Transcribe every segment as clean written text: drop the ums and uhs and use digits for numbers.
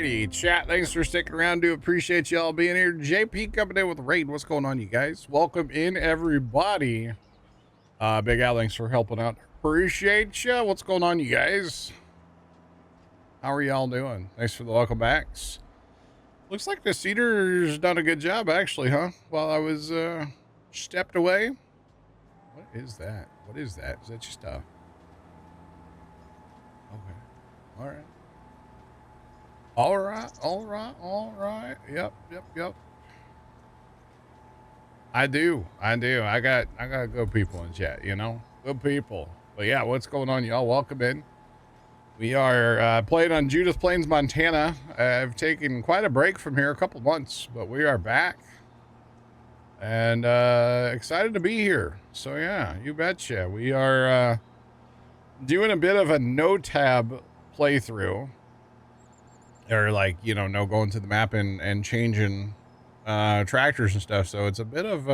Alrighty, chat. Thanks for sticking around. Do appreciate y'all being here. JP coming in with Raid. What's going on, you guys? Welcome in, everybody. Big Al, thanks for helping out. Appreciate ya. What's going on, you guys? How are y'all doing? Thanks for the welcome backs. Looks like the Cedar's done a good job, actually, huh? While I was stepped away. What is that? What is that? Is that just a... Okay. All right. All right, all right, all right. Yep. I do. I got good people in chat, you know? Good people. But yeah, what's going on, y'all? Welcome in. We are playing on Judith Plains, Montana. I've taken quite a break from here, a couple months, but we are back. And excited to be here. So yeah, you betcha. We are doing a bit of a no-tab playthrough. Or like, you know, no going to the map and changing tractors and stuff. So it's a bit of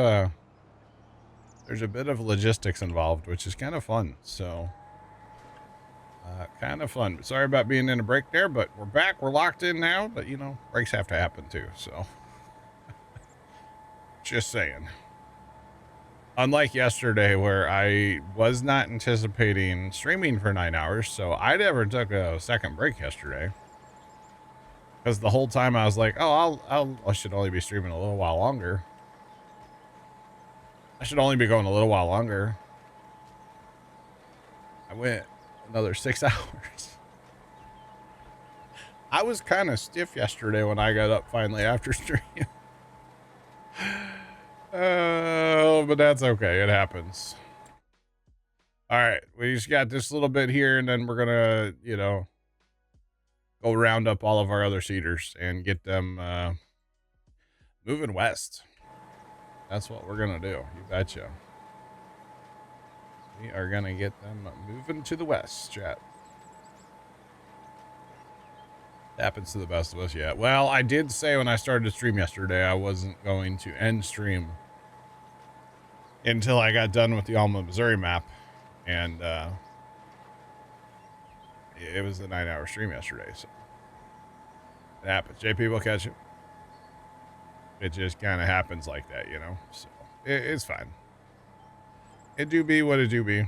there's a bit of logistics involved, which is kind of fun. So kind of fun. Sorry about being in a break there, but we're back. We're locked in now, but you know, breaks have to happen too. So just saying. Unlike yesterday where I was not anticipating streaming for 9 hours, so I never took a second break yesterday. Because the whole time I was like, oh, I should only be streaming a little while longer. I should only be going a little while longer. I went another 6 hours. I was kind of stiff yesterday when I got up finally after stream. Oh, but that's okay. It happens. All right. We just got this little bit here and then we're going to, you know, go round up all of our other cedars and get them moving west. That's what we're gonna do. You betcha. We are gonna get them moving to the west, chat. Happens to the best of us, yeah. Well, I did say when I started to stream yesterday, I wasn't going to end stream until I got done with the Alma, Missouri map. And it was a 9-hour stream yesterday, so it happens. JP will catch it. It just kind of happens like that, you know? So it's fine. It do be what it do be.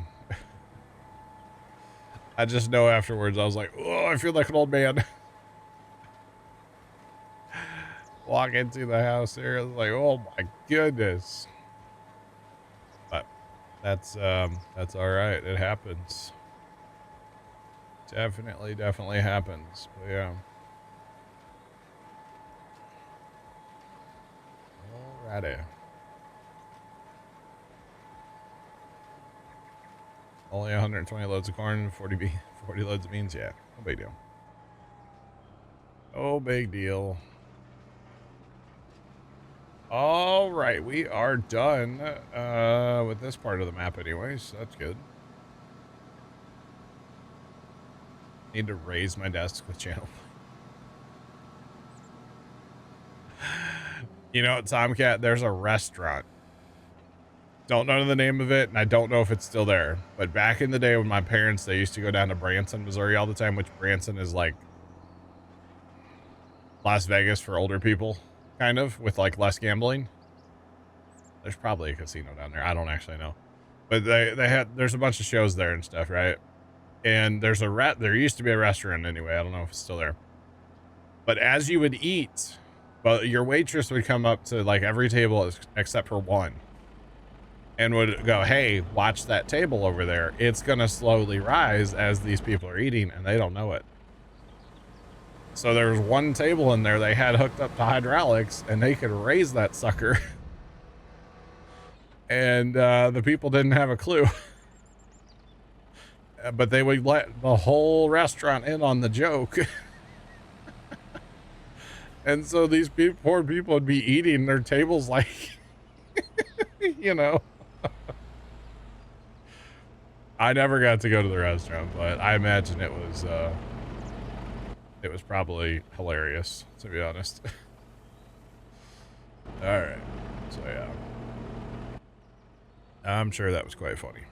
I just know afterwards, I was like, oh, I feel like an old man. Walk into the house there, I was like, oh my goodness. But that's all right. It happens. Definitely happens. But yeah. Alrighty. Only 120 loads of corn, 40 loads of beans. Yeah, no big deal. Oh, big deal. All right, we are done with this part of the map anyways, so that's good. Need to raise my desk with channel. You know, Tomcat, there's a restaurant. Don't know the name of it, and I don't know if it's still there. But back in the day when my parents, they used to go down to Branson, Missouri all the time, which Branson is like Las Vegas for older people, kind of, with like less gambling. There's probably a casino down there. I don't actually know. But there's a bunch of shows there and stuff, right? And there used to be a restaurant anyway. I don't know if it's still there. But as you would eat, well, your waitress would come up to like every table except for one and would go, hey, watch that table over there. It's going to slowly rise as these people are eating and they don't know it. So there was one table in there they had hooked up to hydraulics and they could raise that sucker. And the people didn't have a clue. But they would let the whole restaurant in on the joke. And so these poor people would be eating their tables like, you know. I never got to go to the restaurant, but I imagine it was probably hilarious, to be honest. All right, so yeah. I'm sure that was quite funny.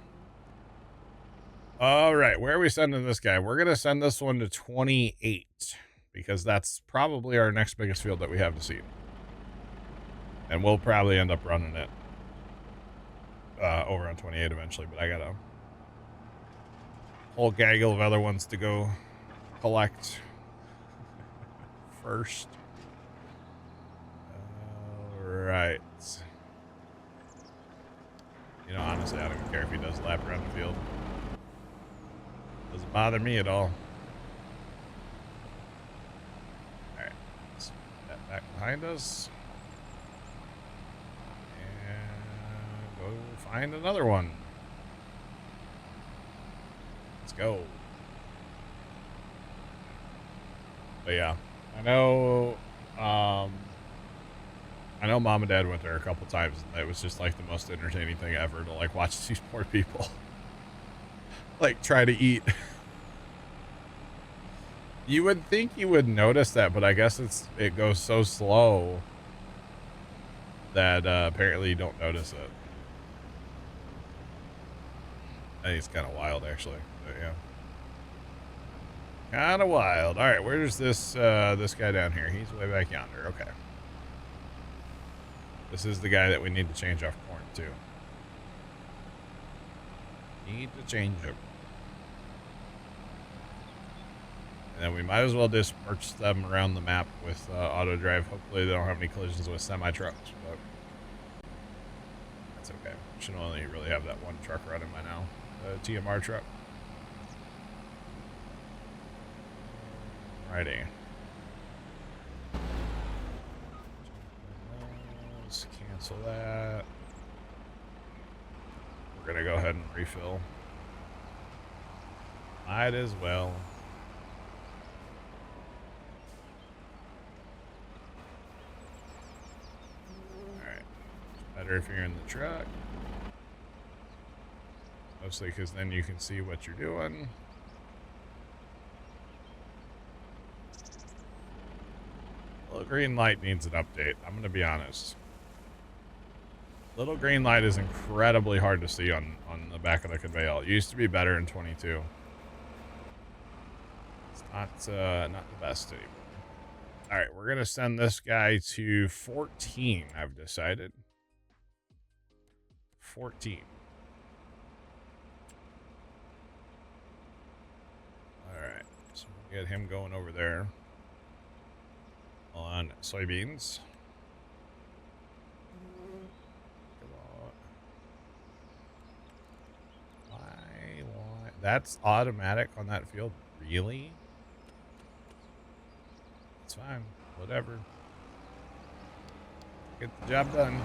All right, where are we sending this guy? We're going to send this one to 28. because that's probably our next biggest field that we have to see. And we'll probably end up running it over on 28 eventually, but I got a whole gaggle of other ones to go collect first. All right. You know, honestly, I don't even care if he does a lap around the field. Doesn't bother me at all. All right, let's put that back behind us. And go find another one. Let's go. But yeah, I know Mom and Dad went there a couple times, and it was just like the most entertaining thing ever to like watch these poor people like try to eat. You would think you would notice that, but I guess it goes so slow that apparently you don't notice it. I think it's kind of wild, actually. But yeah, kind of wild. All right, where's this guy down here? He's way back yonder. Okay. This is the guy that we need to change off corn to. Need to change him. And then we might as well just purchase them around the map with auto drive. Hopefully they don't have any collisions with semi-trucks, but that's okay. Should only really have that one truck running by now. The TMR truck. Righty. Let's cancel that. We're gonna go ahead and refill. Might as well. Alright. Better if you're in the truck. Mostly because then you can see what you're doing. Little green light needs an update. I'm going to be honest. Little green light is incredibly hard to see on the back of the conveyor. It used to be better in 22. It's not the best anymore. All right, we're going to send this guy to 14, I've decided. 14. All right, so we'll get him going over there on soybeans. Why? That's automatic on that field? Really? It's fine. Whatever. Get the job done.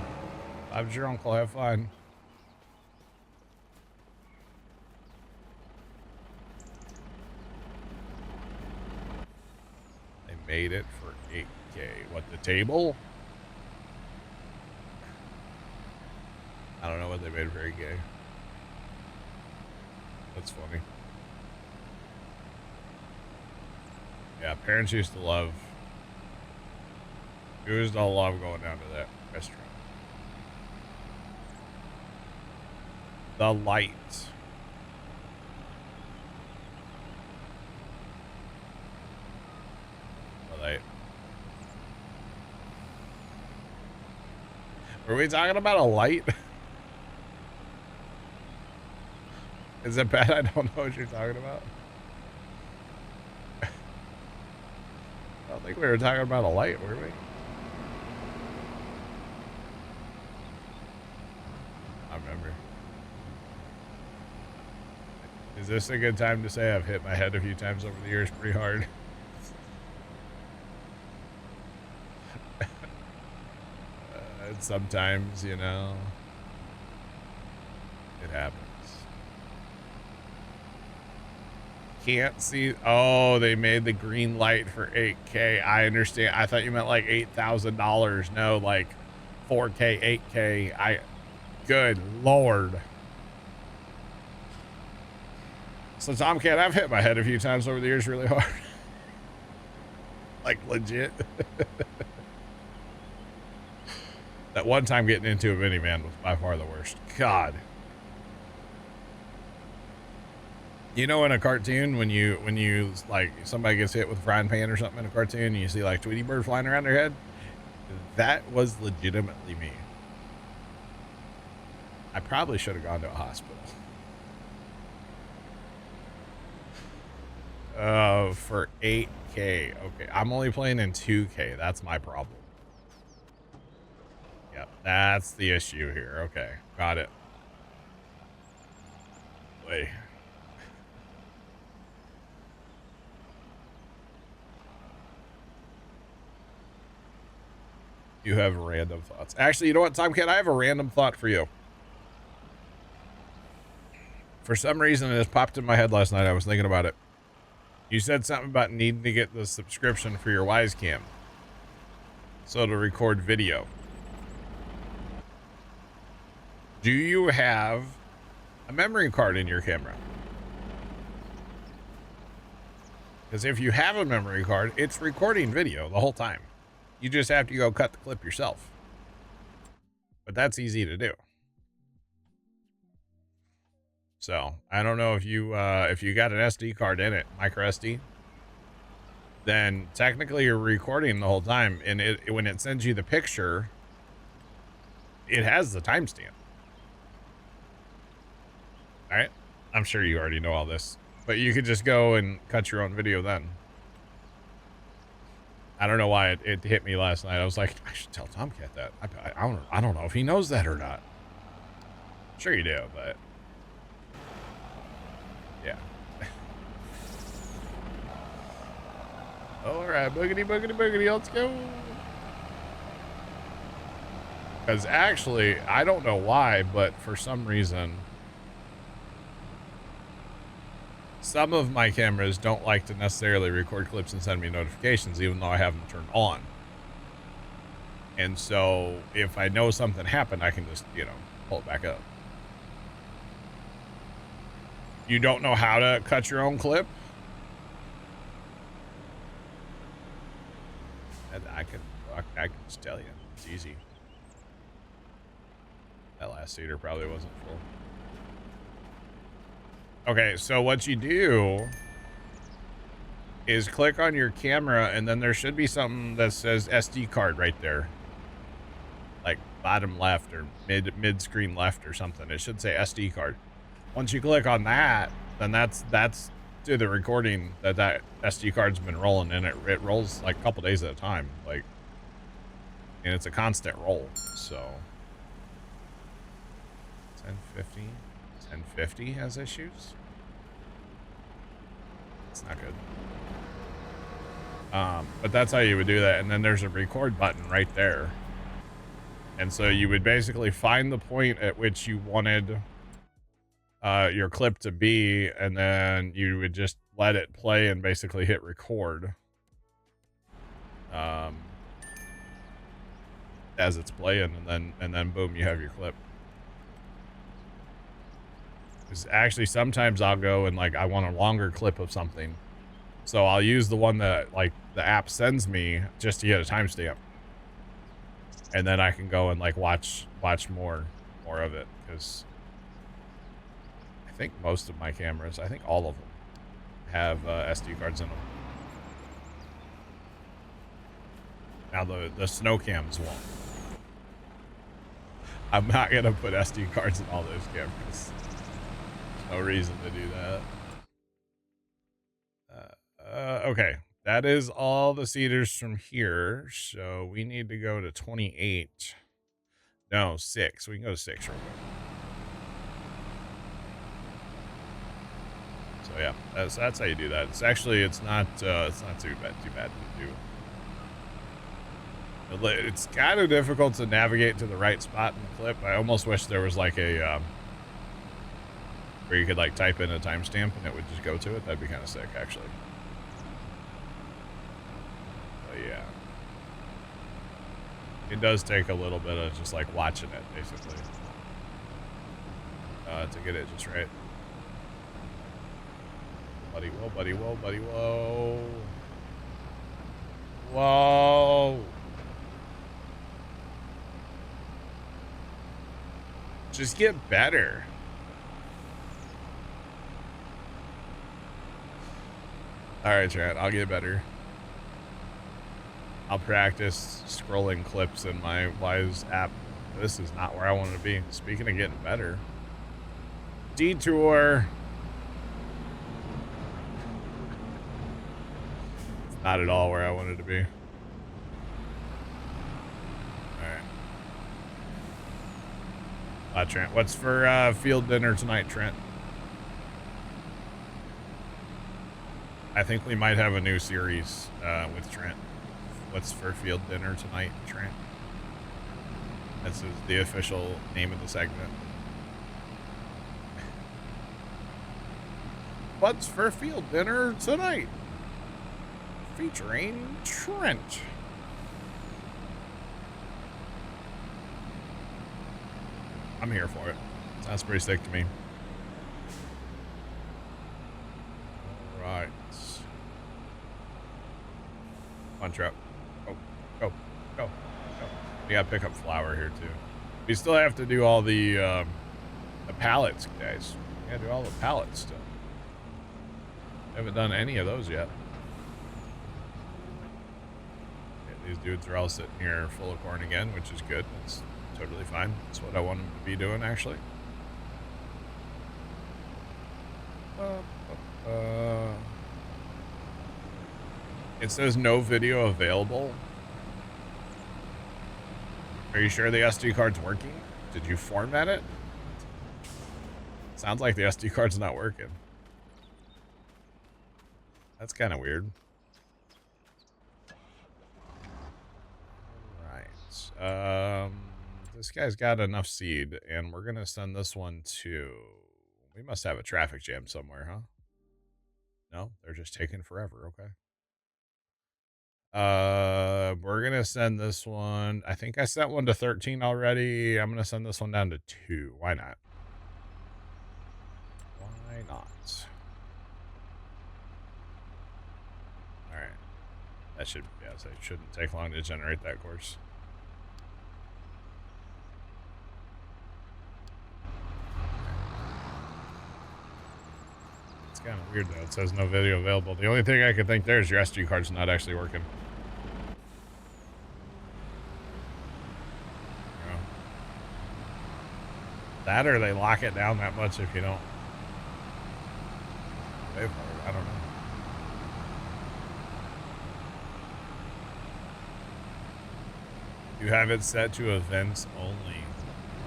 Bob's your uncle. Have fun. They made it for 8K. What, the table? I don't know what they made for 8K. That's funny. Yeah, parents used to love. We used to love going down to that restaurant. The light. The light. Were we talking about a light? Is it bad I don't know what you're talking about? I don't think we were talking about a light, were we? I remember. Is this a good time to say I've hit my head a few times over the years pretty hard? And sometimes, you know, it happens. Can't see. Oh, they made the green light for 8K. I understand. I thought you meant like $8,000. No, like 4K, 8K. Good Lord. So Tomcat, I've hit my head a few times over the years really hard. Like legit. That one time getting into a minivan was by far the worst. God. You know, in a cartoon, when you like somebody gets hit with a frying pan or something in a cartoon, and you see like Tweety Bird flying around their head, that was legitimately me. I probably should have gone to a hospital. For 8K. Okay, I'm only playing in 2K. That's my problem. Yep, that's the issue here. Okay, got it. Wait. You have random thoughts. Actually, you know what, Tomcat? I have a random thought for you. For some reason, it just popped in my head last night. I was thinking about it. You said something about needing to get the subscription for your Wisecam, so to record video. Do you have a memory card in your camera? Because if you have a memory card, it's recording video the whole time. You just have to go cut the clip yourself. But that's easy to do. So I don't know if you got an SD card in it, micro SD, then technically you're recording the whole time, and when it sends you the picture, it has the timestamp. All right, I'm sure you already know all this, but you could just go and cut your own video then. I don't know why it hit me last night. I was like, I should tell Tomcat that. I don't know if he knows that or not. I'm sure you do, but yeah. All right, boogity, boogity, boogity, let's go. Because actually, I don't know why, but for some reason, some of my cameras don't like to necessarily record clips and send me notifications, even though I have them turned on. And so if I know something happened, I can just, pull it back up. You don't know how to cut your own clip? I can just tell you. It's easy. That last seater probably wasn't full. Okay, so what you do is click on your camera, and then there should be something that says SD card right there. Like bottom left or mid screen left or something. It should say SD card. Once you click on that, then that's to the recording that SD card's been rolling, and it rolls like a couple days at a time, like, and it's a constant roll. So 1050 has issues. It's not good. But that's how you would do that, and then there's a record button right there, and so you would basically find the point at which you wanted your clip to be, and then you would just let it play and basically hit record as it's playing, and then boom, you have your clip. Because actually sometimes I'll go and like I want a longer clip of something, so I'll use the one that like the app sends me just to get a timestamp, and then I can go and like watch more of it, because I think most of my cameras, I think all of them, have SD cards in them. Now the snow cams won't. I'm not gonna put SD cards in all those cameras. There's no reason to do that. Okay, that is all the seaters from here. So we need to go to 28. No, 6. We can go to 6 real quick. So yeah, that's how you do that. It's actually it's not too bad to do. It's kind of difficult to navigate to the right spot in the clip. I almost wish there was like a where you could like type in a timestamp and it would just go to it. That'd be kind of sick, actually. But yeah, it does take a little bit of just like watching it, basically, to get it just right. Buddy, whoa, buddy, whoa, buddy, whoa. Whoa. Just get better. All right, Trent, I'll get better. I'll practice scrolling clips in my Wise app. This is not where I wanted to be. Speaking of getting better. Detour. It's not at all where I wanted to be. All right. Trent, what's for field dinner tonight, Trent? I think we might have a new series with Trent. What's for field dinner tonight, Trent? This is the official name of the segment. What's for field dinner tonight? Featuring Trent. I'm here for it. Sounds pretty sick to me. All right. Come on, Trap. Go. We gotta pick up flour here too. We still have to do all the pallets, guys. We gotta do all the pallets still. Haven't done any of those yet. Okay, these dudes are all sitting here full of corn again, which is good. That's totally fine. That's what I want them to be doing, actually. It says no video available. Are you sure the SD card's working? Did you format it? Sounds like the SD card's not working. That's kind of weird. Right. This guy's got enough seed, and we're gonna send this one to... We must have a traffic jam somewhere, huh? No, they're just taking forever. Okay. We're gonna send this one. I think I sent one to 13 already. I'm gonna send this one down to 2. Why not? Why not? All right. That should, yeah, so it shouldn't take long to generate that course. It's kind of weird though. It says no video available. The only thing I could think there is your SD card's not actually working. That or they lock it down that much if you don't pay for it. I don't know. You have it set to events only.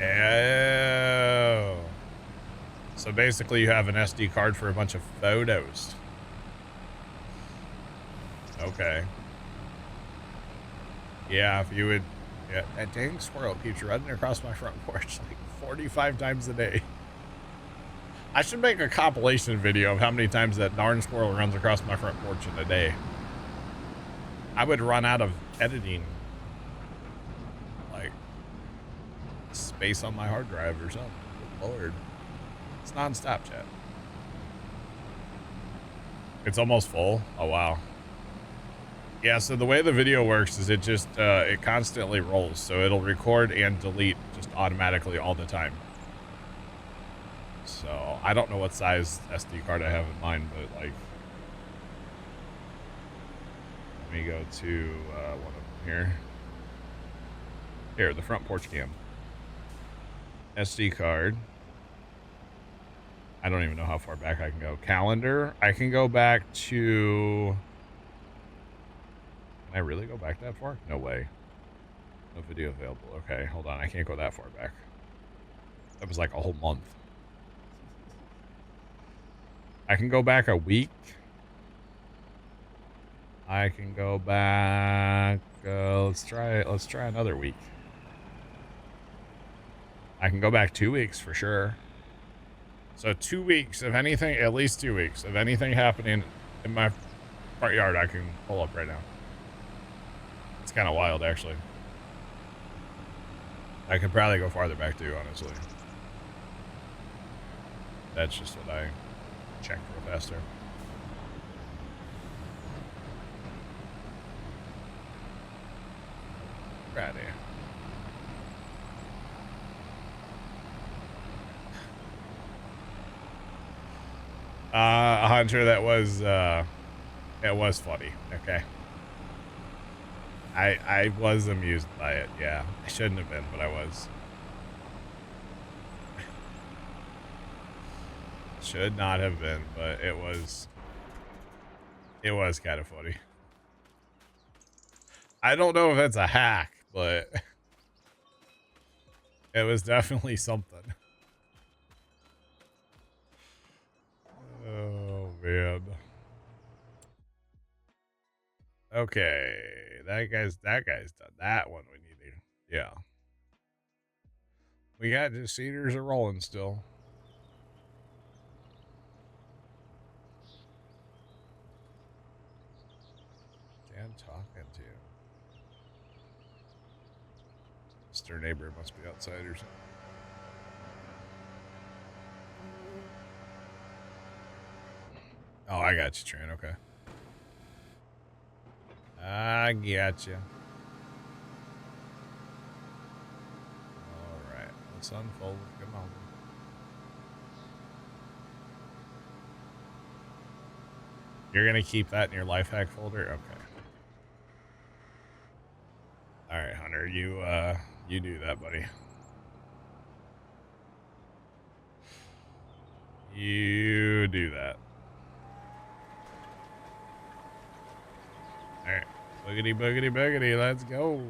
Oh. So basically you have an SD card for a bunch of photos. Okay. Yeah, if you would... Yeah, that dang squirrel keeps running across my front porch like 45 times a day. I should make a compilation video of how many times that darn squirrel runs across my front porch in a day. I would run out of editing, like, space on my hard drive or something. Good Lord. It's non-stop, chat. It's almost full. Oh, wow. Yeah, so the way the video works is it just, it constantly rolls. So it'll record and delete just automatically all the time. So I don't know what size SD card I have in mind, but like, let me go to one of them here. Here, the front porch cam. SD card. I don't even know how far back I can go. Calendar. I can go back to... Can I really go back that far? No way. No video available. Okay, hold on. I can't go that far back. That was like a whole month. I can go back a week. I can go back... let's try another week. I can go back 2 weeks for sure. So 2 weeks, if anything, at least 2 weeks. If anything happening in my front yard, I can pull up right now. It's kind of wild, actually. I could probably go farther back too, honestly. That's just what I checked real fast there. Righty. Hunter, that was It was funny. Okay. I was amused by it. Yeah. I shouldn't have been, but I was. Should not have been, but it was kind of funny. I don't know if that's a hack, but it was definitely something. Oh man. Okay, that guy's done that one. We need to, yeah. We got just cedars are rolling still. Dan talking to Mr. Neighbor must be outside or something. Oh, I got you, Tran. Okay. I got you. All right. Let's unfold. Come on. You're going to keep that in your life hack folder? Okay. All right, Hunter. You do that, buddy. You do that. All right. Boogity, boogity, boogity. Let's go.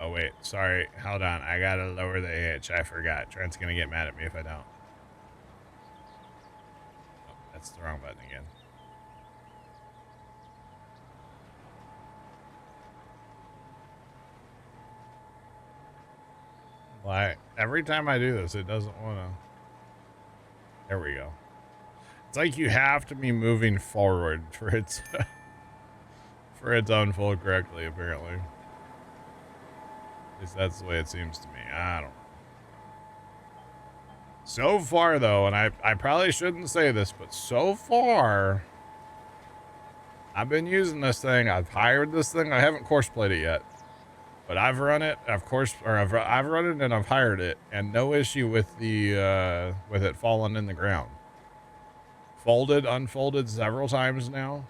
Oh, wait. Sorry. Hold on. I got to lower the hitch. I forgot. Trent's going to get mad at me if I don't. Oh, that's the wrong button again. Well, every time I do this, it doesn't want to. There we go. It's like you have to be moving forward for it to unfold correctly, apparently. At least that's the way it seems to me. I don't know. So far, though, and I probably shouldn't say this, but so far, I've been using this thing. I've hired this thing. I haven't course played it yet, but I've run it. I've run it and I've hired it, and no issue with the with it falling in the ground. Folded, unfolded several times now.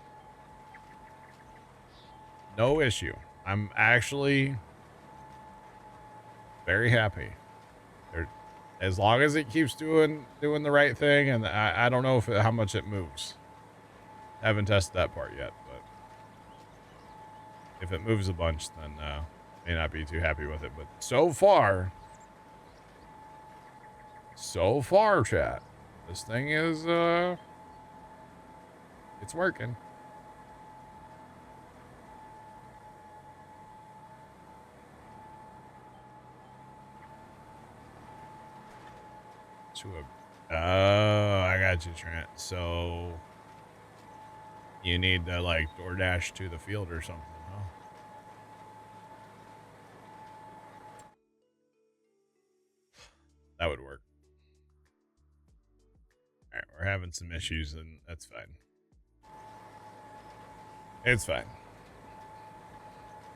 No issue. I'm actually very happy. As long as it keeps doing the right thing, and I don't know how much it moves. I haven't tested that part yet, but if it moves a bunch, then may not be too happy with it. But so far, chat, this thing is it's working. Oh, I got you, Trent. So you need to like DoorDash to the field or something, huh? That would work. All right, we're having some issues, and that's fine. It's fine.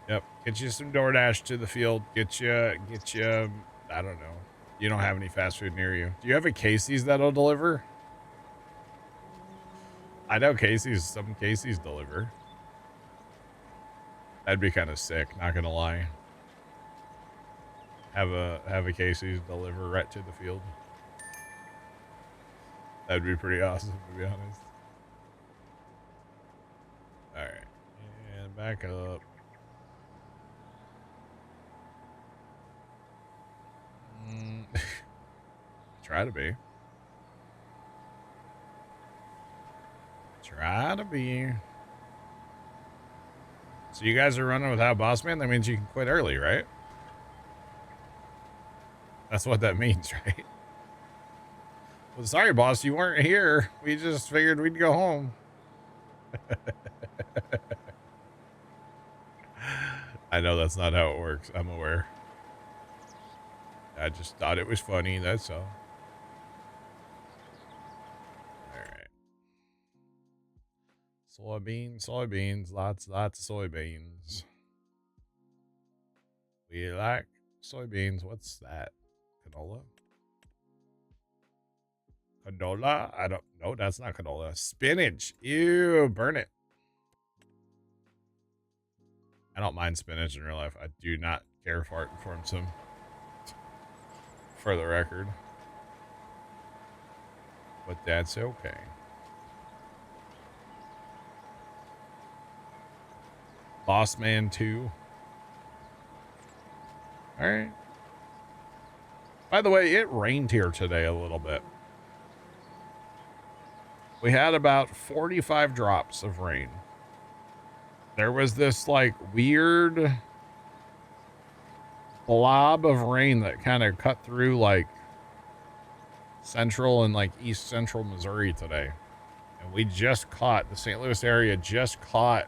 Yep, get you some DoorDash to the field. Get you. I don't know. You don't have any fast food near you. Do you have a Casey's that'll deliver? I know some Casey's deliver. That'd be kind of sick, not gonna lie. Have a Casey's deliver right to the field. That'd be pretty awesome, to be honest. All right, and back up. Try to be. Try to be. So you guys are running without boss man? That means you can quit early, right? That's what that means, right? Well, sorry, boss, you weren't here. We just figured we'd go home. I know that's not how it works. I'm aware. I just thought it was funny, that's all. Alright. Soybeans, lots of soybeans. We like soybeans. What's that? Canola? Canola? I don't know. That's not canola. Spinach. Ew, burn it. I don't mind spinach in real life. I do not care for it from some, for the record. But that's okay. Boss Man 2. All right. By the way, it rained here today a little bit. We had about 45 drops of rain. There was this like weird blob of rain that kind of cut through like central and like east central Missouri today. And we just caught, the St. Louis area just caught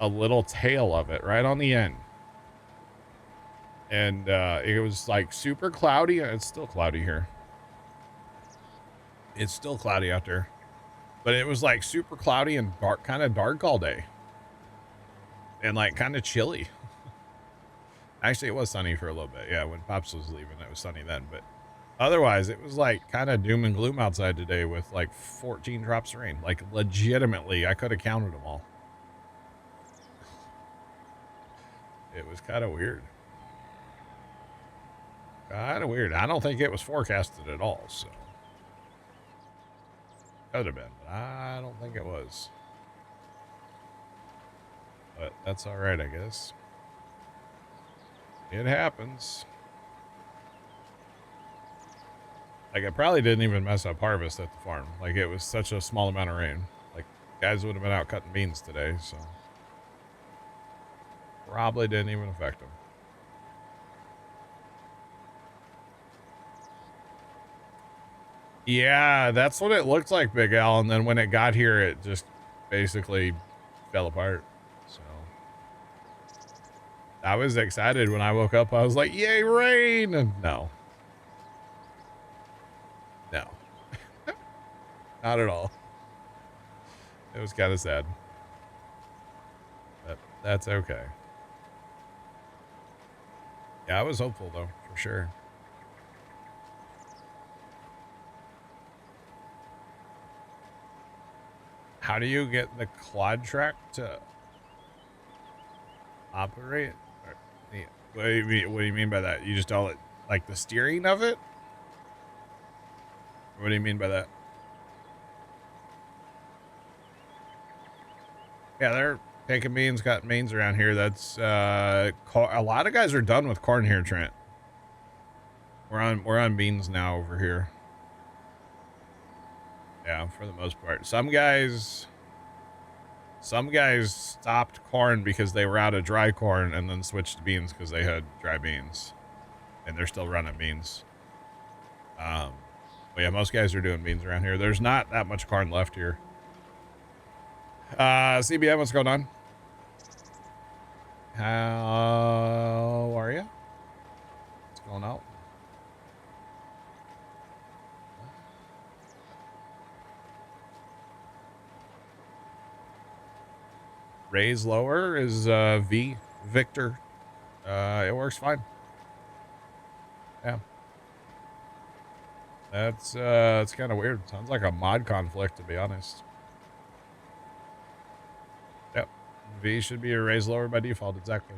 a little tail of it right on the end. And it was like super cloudy. It's still cloudy here. It's still cloudy out there. But it was like super cloudy and dark, kind of dark all day. And like kind of chilly. Actually, it was sunny for a little bit. Yeah, when Pops was leaving, it was sunny then. But otherwise, it was like kind of doom and gloom outside today with like 14 drops of rain. Like legitimately, I could have counted them all. It was kind of weird. Kind of weird. I don't think it was forecasted at all, so. Could have been, but I don't think it was. But that's all right, I guess. It happens. Like, it probably didn't even mess up harvest at the farm. Like, it was such a small amount of rain. Like, guys would have been out cutting beans today, so. Probably didn't even affect them. Yeah, that's what it looked like, Big Al. And then when it got here, it just basically fell apart. So I was excited when I woke up. I was like, yay, rain. And no. No. Not at all. It was kind of sad. But that's okay. Yeah, I was hopeful, though, for sure. How do you get the quad track to operate? What do you mean by that? You just don't like the steering of it? What do you mean by that? Yeah, they're picking beans, cutting beans around here. That's a lot of guys are done with corn here, Trent. We're on beans now over here. Yeah, for the most part. Some guys stopped corn because they were out of dry corn and then switched to beans because they had dry beans. And they're still running beans. But yeah, most guys are doing beans around here. There's not that much corn left here. CBM, what's going on? How are you? What's going on? Raise lower is V Victor. It works fine. Yeah. That's it's kind of weird. Sounds like a mod conflict, to be honest. Yep. V should be a raise lower by default, exactly.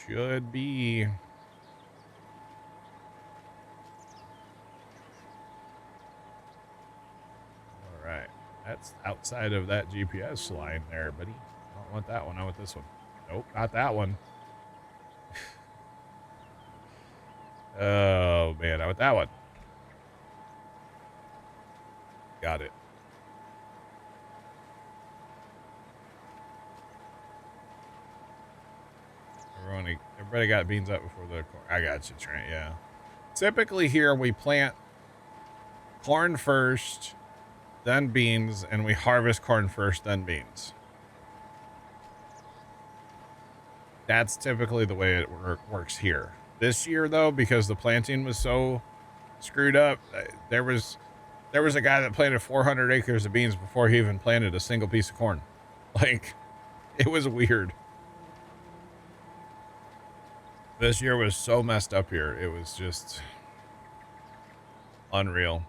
Should be. All right. That's outside of that GPS line there, buddy. I don't want that one. I want this one. Nope, not that one. Oh, man. I want that one. Got it. Everybody got beans up before the corn. I got you, Trent. Yeah. Typically here we plant corn first, then beans, and we harvest corn first, then beans. That's typically the way it works here. This year, though, because the planting was so screwed up, there was a guy that planted 400 acres of beans before he even planted a single piece of corn. Like, it was weird. This year was so messed up here. It was just... Unreal.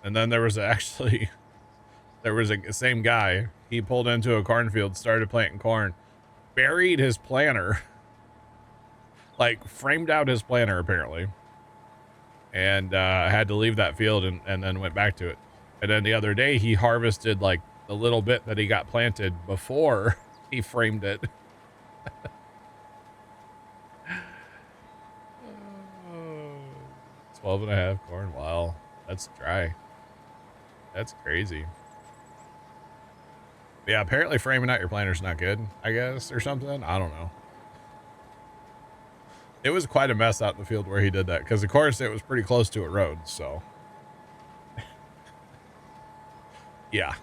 And then there was actually, there was a same guy. He pulled into a cornfield, started planting corn, buried his planter, like framed out his planter apparently, and had to leave that field and then went back to it. And then the other day he harvested like the little bit that he got planted before he framed it. 12 and a half corn. Wow, that's dry. That's crazy. Yeah, apparently framing out your planter's not good, I guess, or something. I don't know. It was quite a mess out in the field where he did that, because of course it was pretty close to a road, so. Yeah.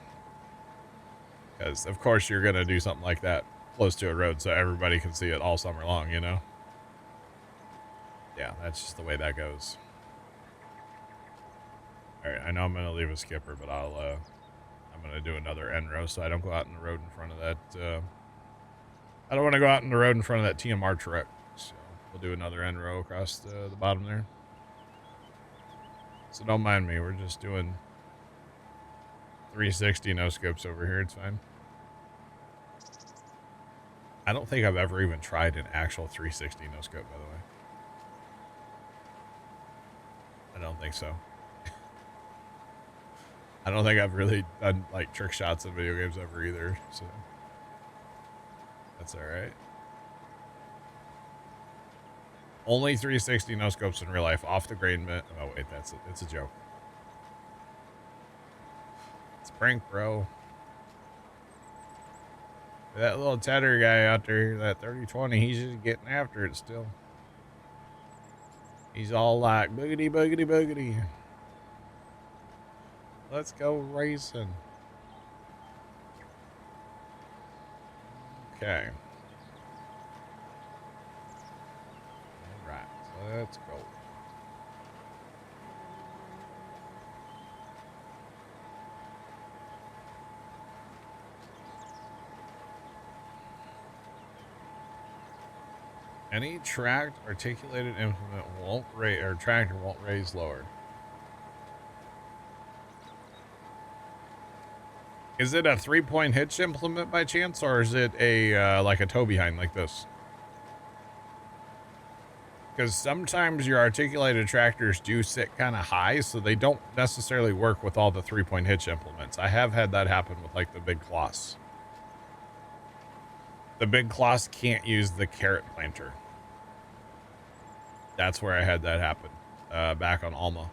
Because of course you're going to do something like that close to a road so everybody can see it all summer long, you know? Yeah, that's just the way that goes. All right, I know I'm going to leave a skipper, but I'm going to do another end row so I don't go out in the road in front of that. I don't want to go out in the road in front of that TMR truck. So we'll do another end row across the bottom there. So don't mind me. We're just doing 360 no scopes over here. It's fine. I don't think I've ever even tried an actual 360 no scope, by the way. I don't think so. I don't think I've really done like trick shots in video games ever either, so that's all right. Only 360 no scopes in real life, off the grain. Oh wait, it's a joke. It's a prank, bro. That little tatter guy out there, that 3020, he's just getting after it still. He's all like boogity boogity boogity. Let's go racing. Okay. All right, let's go. Any tracked articulated implement won't raise, or tractor won't raise lower. Is it a 3-point hitch implement by chance, or is it a like a tow behind like this? Because sometimes your articulated tractors do sit kind of high, so they don't necessarily work with all the 3-point hitch implements. I have had that happen with like the big Kloss. The big Kloss can't use the carrot planter. That's where I had that happen back on Alma.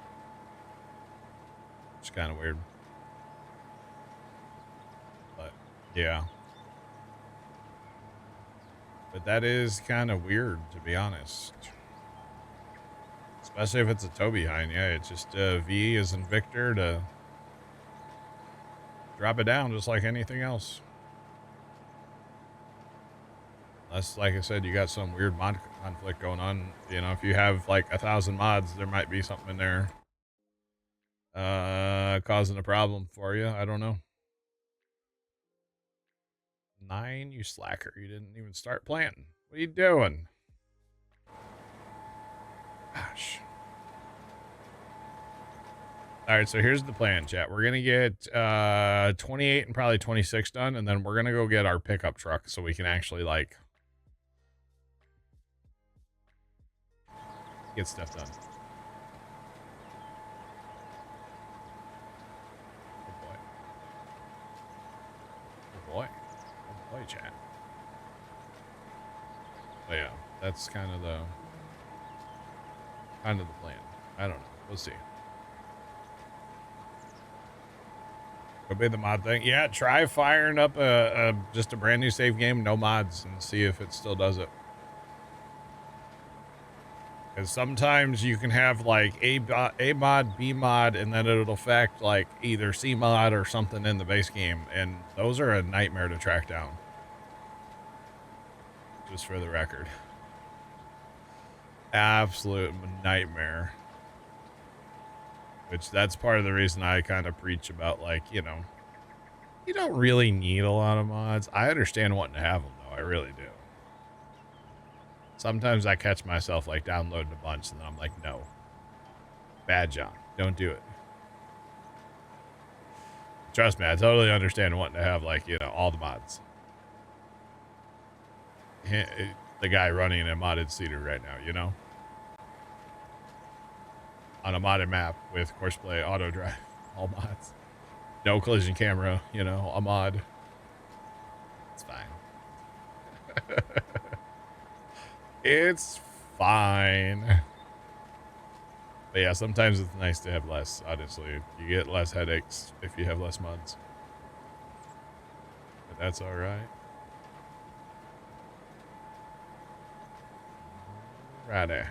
It's kind of weird. Yeah. But that is kind of weird, to be honest. Especially if it's a tow behind. Yeah, it's just V as in Victor to drop it down just like anything else. Unless, like I said, you got some weird mod conflict going on. You know, if you have like 1,000 mods, there might be something in there causing a problem for you. I don't know. 9, you slacker. You didn't even start planting. What are you doing? Gosh. All right, so here's the plan, chat. We're going to get 28 and probably 26 done, and then we're going to go get our pickup truck so we can actually, like, get stuff done. Oh, boy. Oh, boy. Oh, boy, chat. But yeah, that's kind of the plan. I don't know. We'll see. Could be the mod thing. Yeah, try firing up just a brand new save game, no mods, and see if it still does it. Because sometimes you can have like A mod, B mod, and then it'll affect like either C mod or something in the base game, and those are a nightmare to track down. Just for the record. Absolute nightmare. Which that's part of the reason I kind of preach about, like, you know, you don't really need a lot of mods. I understand wanting to have them, though. I really do. Sometimes I catch myself, like, downloading a bunch, and then I'm like, no. Bad John. Don't do it. Trust me, I totally understand wanting to have, like, you know, all the mods. The guy running a modded cedar right now, you know? On a modded map with Courseplay auto drive. All mods. No collision camera, you know, a mod. It's fine. It's fine. But yeah, sometimes it's nice to have less, honestly. You get less headaches if you have less mods. But that's alright. Righty.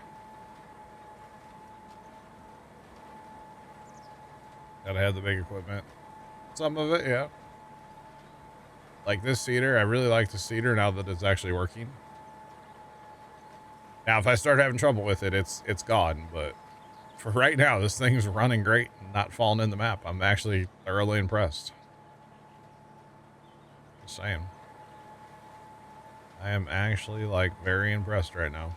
Gotta have the big equipment. Some of it, yeah. Like this cedar, I really like the cedar now that it's actually working. Now, if I start having trouble with it, it's gone. But for right now, this thing's running great and not falling in the map. I'm actually thoroughly impressed. Just saying. I am actually, like, very impressed right now.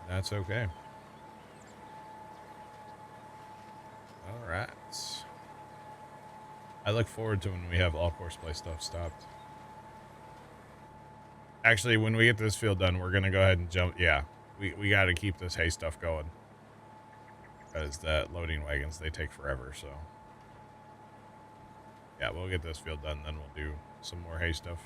That's okay. All right. I look forward to when we have all Courseplay stuff stopped. Actually, when we get this field done, we're going to go ahead and jump. Yeah, we got to keep this hay stuff going. Because the loading wagons, they take forever, so. Yeah, we'll get this field done, then we'll do some more hay stuff.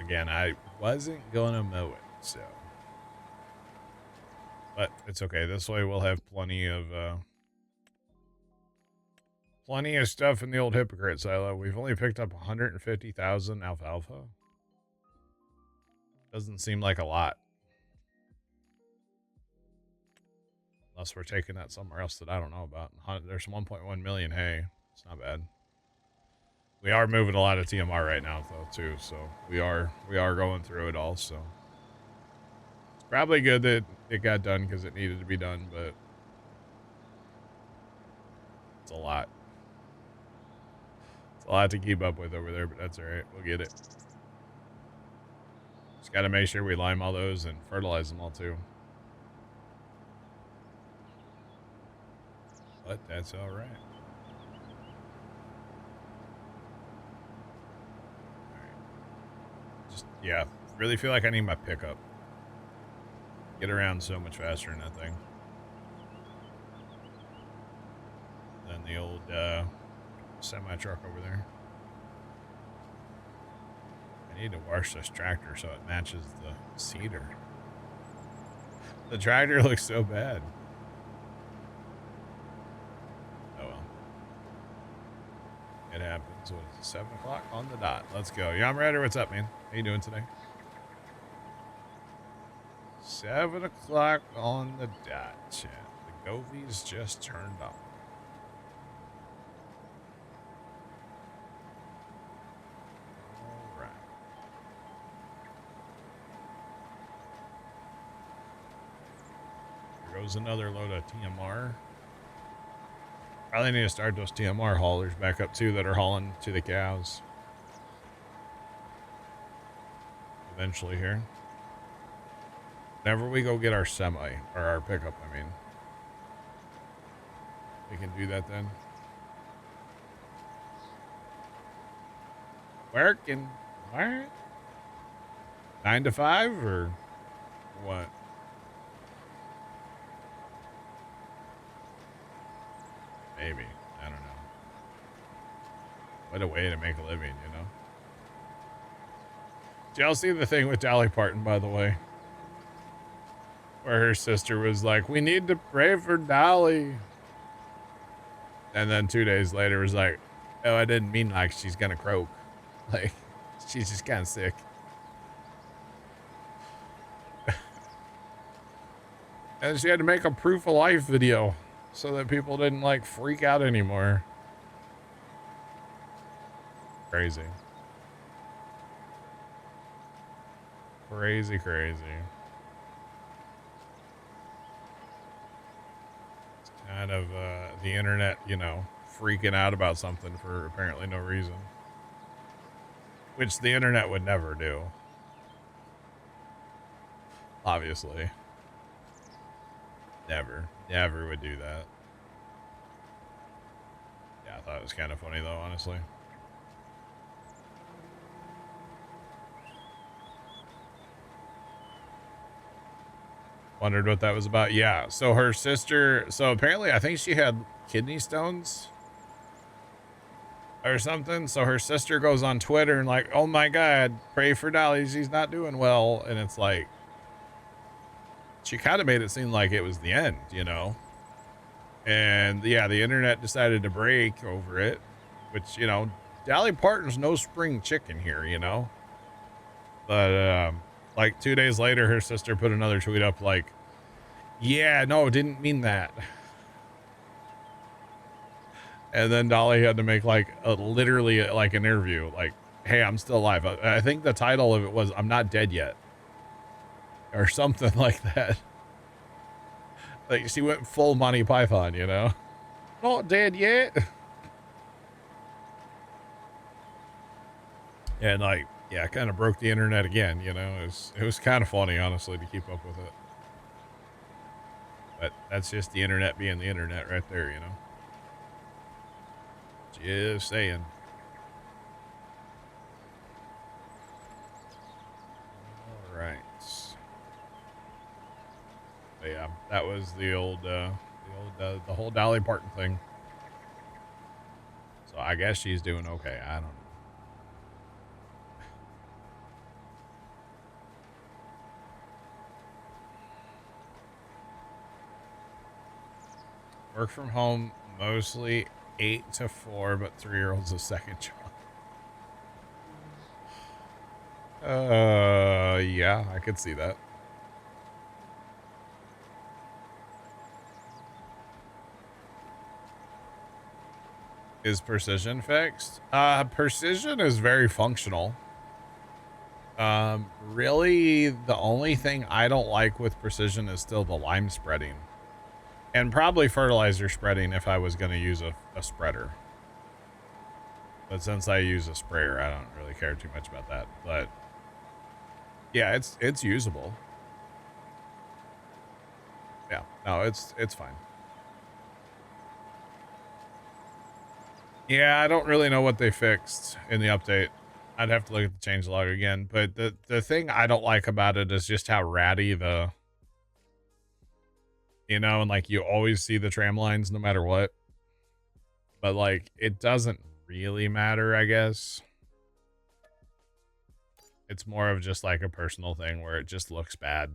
Again, I wasn't going to mow it, so. But it's okay. This way we'll have plenty of stuff in the old hypocrite silo. We've only picked up 150,000 alfalfa. Doesn't seem like a lot. Unless we're taking that somewhere else that I don't know about. There's 1.1 million hay. It's not bad. We are moving a lot of TMR right now, though, too. So we are going through it all. So it's probably good that it got done because it needed to be done, but it's a lot. It's a lot to keep up with over there, but that's all right. We'll get it. Just got to make sure we lime all those and fertilize them all, too. But that's all right. Just, yeah, really feel like I need my pickup. Get around so much faster in that thing. Than the old semi-truck over there. I need to wash this tractor so it matches the cedar. The tractor looks so bad. Oh well. It happens. What is it, 7 o'clock on the dot? Let's go. Yeah, I'm ready. What's up, man? How you doing today? 7 o'clock on the dot, chat. The Govies just turned on. All right. Here goes another load of TMR. Probably need to start those TMR haulers back up too that are hauling to the cows. Eventually here. Whenever we go get our semi, or our pickup, I mean. We can do that then. Working. What? 9 to 5 or what? Maybe. I don't know. What a way to make a living, you know? Did y'all see the thing with Dolly Parton, by the way? Where her sister was like, we need to pray for Dolly. And then 2 days later was like, oh, I didn't mean like she's gonna croak. Like, she's just kind of sick. And she had to make a proof of life video so that people didn't like freak out anymore. Crazy. Crazy, crazy. It's kind of the internet, you know, freaking out about something for apparently no reason. Which the internet would never do. Obviously. Never would do that. Yeah, I thought it was kind of funny though, honestly. Wondered what that was about. Yeah, so her sister, so apparently I think she had kidney stones or something. So her sister goes on Twitter and like, oh my God, pray for Dolly. She's not doing well. And it's like, she kind of made it seem like it was the end, you know? And yeah, the internet decided to break over it, which, you know, Dolly Parton's no spring chicken here, you know? But, like 2 days later, her sister put another tweet up like, yeah, no, didn't mean that. And then Dolly had to make like literally like an interview, like, hey, I'm still alive. I think the title of it was, I'm not dead yet. Or something like that. Like she went full Monty Python, you know? Not dead yet. And like, yeah, kind of broke the internet again, you know? It was kind of funny, honestly, to keep up with it. But that's just the internet being the internet right there, you know? Just saying. All right. But yeah, that was the whole Dolly Parton thing. So I guess she's doing okay. I don't know. Work from home, mostly 8 to 4, but 3-year-old's a second job. Yeah, I could see that. Is precision fixed? Precision is very functional. Really, the only thing I don't like with precision is still the lime spreading. And probably fertilizer spreading if I was going to use a spreader. But since I use a sprayer, I don't really care too much about that. But yeah, it's usable. Yeah, no, it's fine. Yeah, I don't really know what they fixed in the update. I'd have to look at the changelog again. But the thing I don't like about it is just how ratty the, you know, and like you always see the tram lines no matter what. But like it doesn't really matter, I guess. It's more of just like a personal thing where it just looks bad.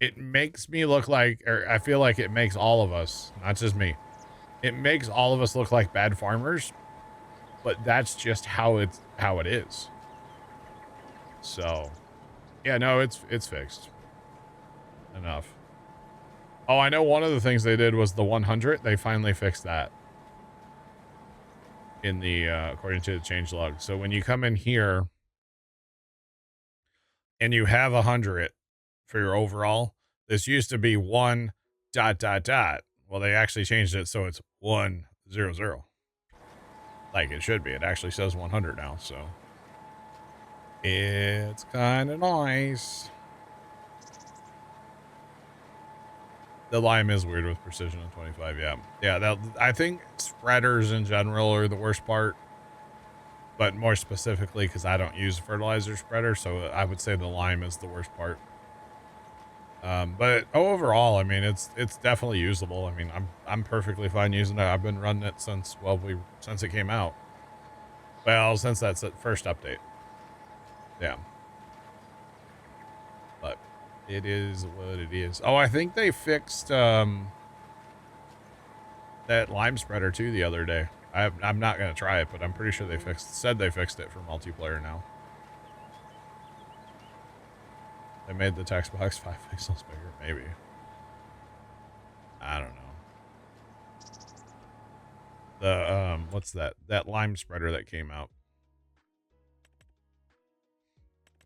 It makes me look like, or I feel like it makes all of us, not just me, it makes all of us look like bad farmers, but that's just how it is. So yeah, no, it's fixed enough. Oh, I know one of the things they did was the 100. They finally fixed that in the, according to the changelog. So when you come in here and you have 100 for your overall, this used to be 1 ... Well, they actually changed it so it's 100. Like it should be. It actually says 100 now, so it's kind of nice. The lime is weird with precision in 25. Yeah. I think spreaders in general are the worst part, but more specifically because I don't use a fertilizer spreader, so I would say the lime is the worst part. But overall, I mean, it's definitely usable. I mean, I'm perfectly fine using it. I've been running it since, well, since it came out. Well, since that's the first update. Yeah. But it is what it is. Oh, I think they fixed that lime spreader too the other day. I'm not gonna try it, but I'm pretty sure they said they fixed it for multiplayer now. They made the text box 5 pixels bigger, maybe. I don't know. The what's that? That lime spreader that came out.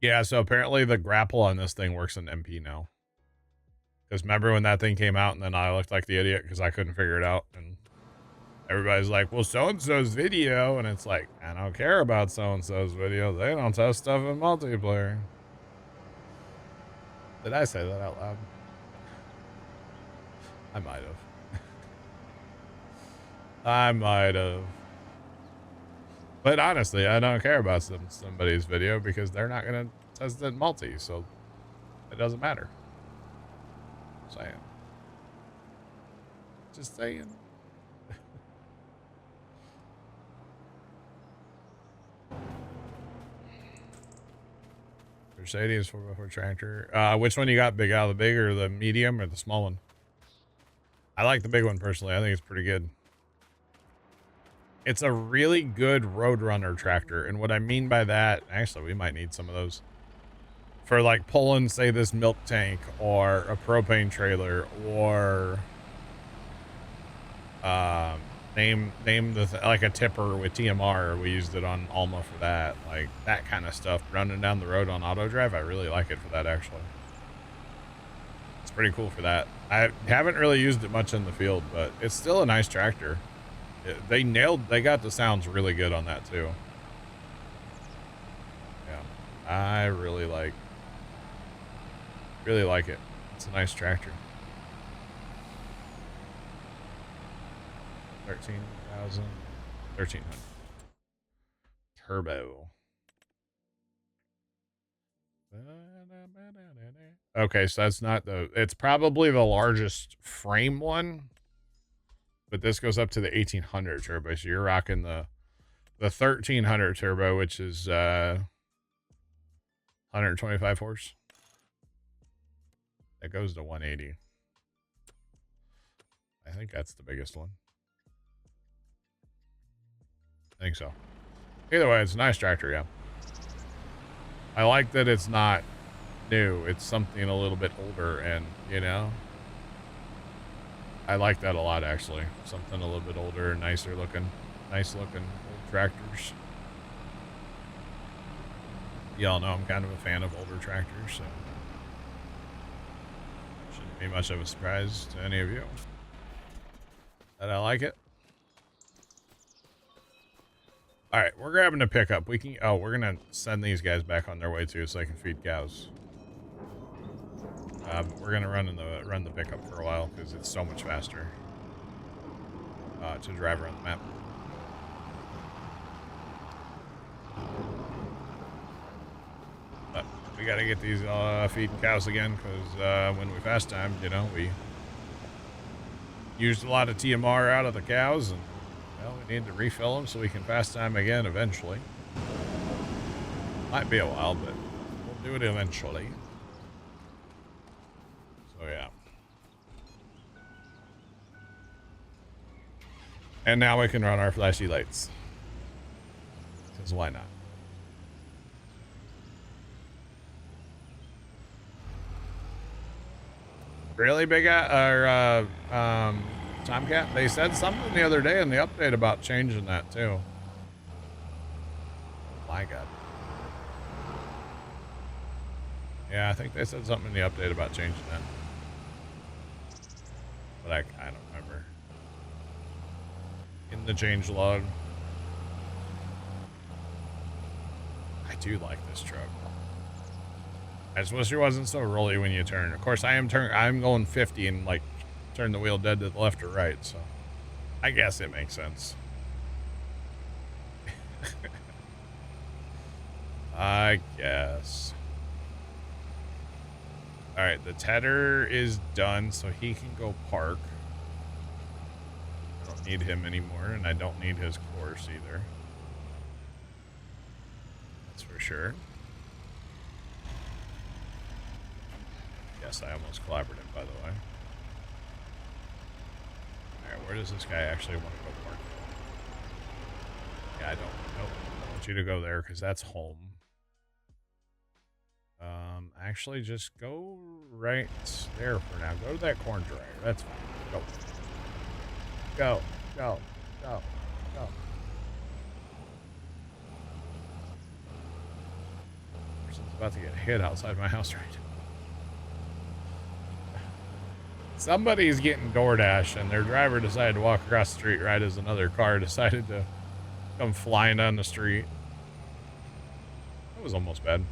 Yeah, so apparently the grapple on this thing works in MP now. Because remember when that thing came out and then I looked like the idiot because I couldn't figure it out, and everybody's like, well, so-and-so's video, and it's like, I don't care about so-and-so's video. They don't test stuff in multiplayer. Did I say that out loud? I might have. I might have. But honestly, I don't care about somebody's video because they're not going to test it multi, so it doesn't matter. Saying. Just saying. Mercedes 4x4 tractor. Which one you got, Big Al? The big or the medium or the small one? I like the big one personally. I think it's pretty good. It's a really good roadrunner tractor. And what I mean by that, actually, we might need some of those. For like pulling, say, this milk tank or a propane trailer or name like a tipper with TMR. We used it on Alma for that. Like that kind of stuff. Running down the road on auto drive, I really like it for that actually. It's pretty cool for that. I haven't really used it much in the field, but it's still a nice tractor. They got the sounds really good on that too. Yeah, I really like it. It's a nice tractor. 1300 turbo. Okay, so that's not it's probably the largest frame one, but this goes up to the 1800 turbo. So you're rocking the 1300 turbo, which is 125 horse. That goes to 180. I think that's the biggest one. I think so. Either way, it's a nice tractor, yeah. I like that it's not new. It's something a little bit older and, you know, I like that a lot, actually. Something a little bit older, nicer looking, nice looking old tractors. Y'all know I'm kind of a fan of older tractors, so shouldn't be much of a surprise to any of you that I like it. All right, we're grabbing a pickup. We can. Oh, we're gonna send these guys back on their way too, so they can feed cows. We're gonna run the pickup for a while because it's so much faster to drive around the map. But we gotta get these feeding cows again because when we fast timed, you know, we used a lot of TMR out of the cows and. Well, we need to refill them so we can fast time again eventually. Might be a while, but we'll do it eventually. So, yeah. And now we can run our flashy lights. Because why not? Really big Tomcat? They said something the other day in the update about changing that too. My God. Yeah, I think they said something in the update about changing that. But I don't remember. In the change log. I do like this truck. I just wish it wasn't so rolly when you turn. Of course, I'm going 50 and like turn the wheel dead to the left or right, so I guess it makes sense. I guess. All right, the tedder is done, so he can go park. I don't need him anymore, and I don't need his course either. That's for sure. Yes, I almost clobbered him, by the way. Where does this guy actually want to go park? Yeah, I don't want you to go there because that's home. Actually, just go right there for now. Go to that corn dryer. That's fine. Go. Go. Go. Go. Go. Person's about to get hit outside my house right now. Somebody's getting DoorDash, and their driver decided to walk across the street right as another car decided to come flying down the street. That was almost bad.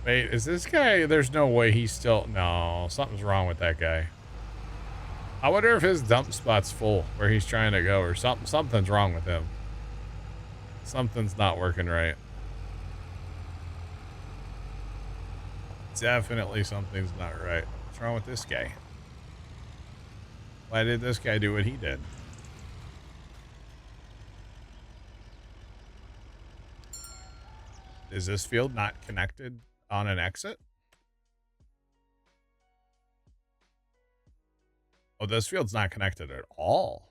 Wait, is this guy? There's no way he's still. No, something's wrong with that guy. I wonder if his dump spot's full where he's trying to go, or something. Something's wrong with him. Something's not working right. Definitely something's not right. What's wrong with this guy? Why did this guy do what he did? Is this field not connected on an exit? Oh, this field's not connected at all.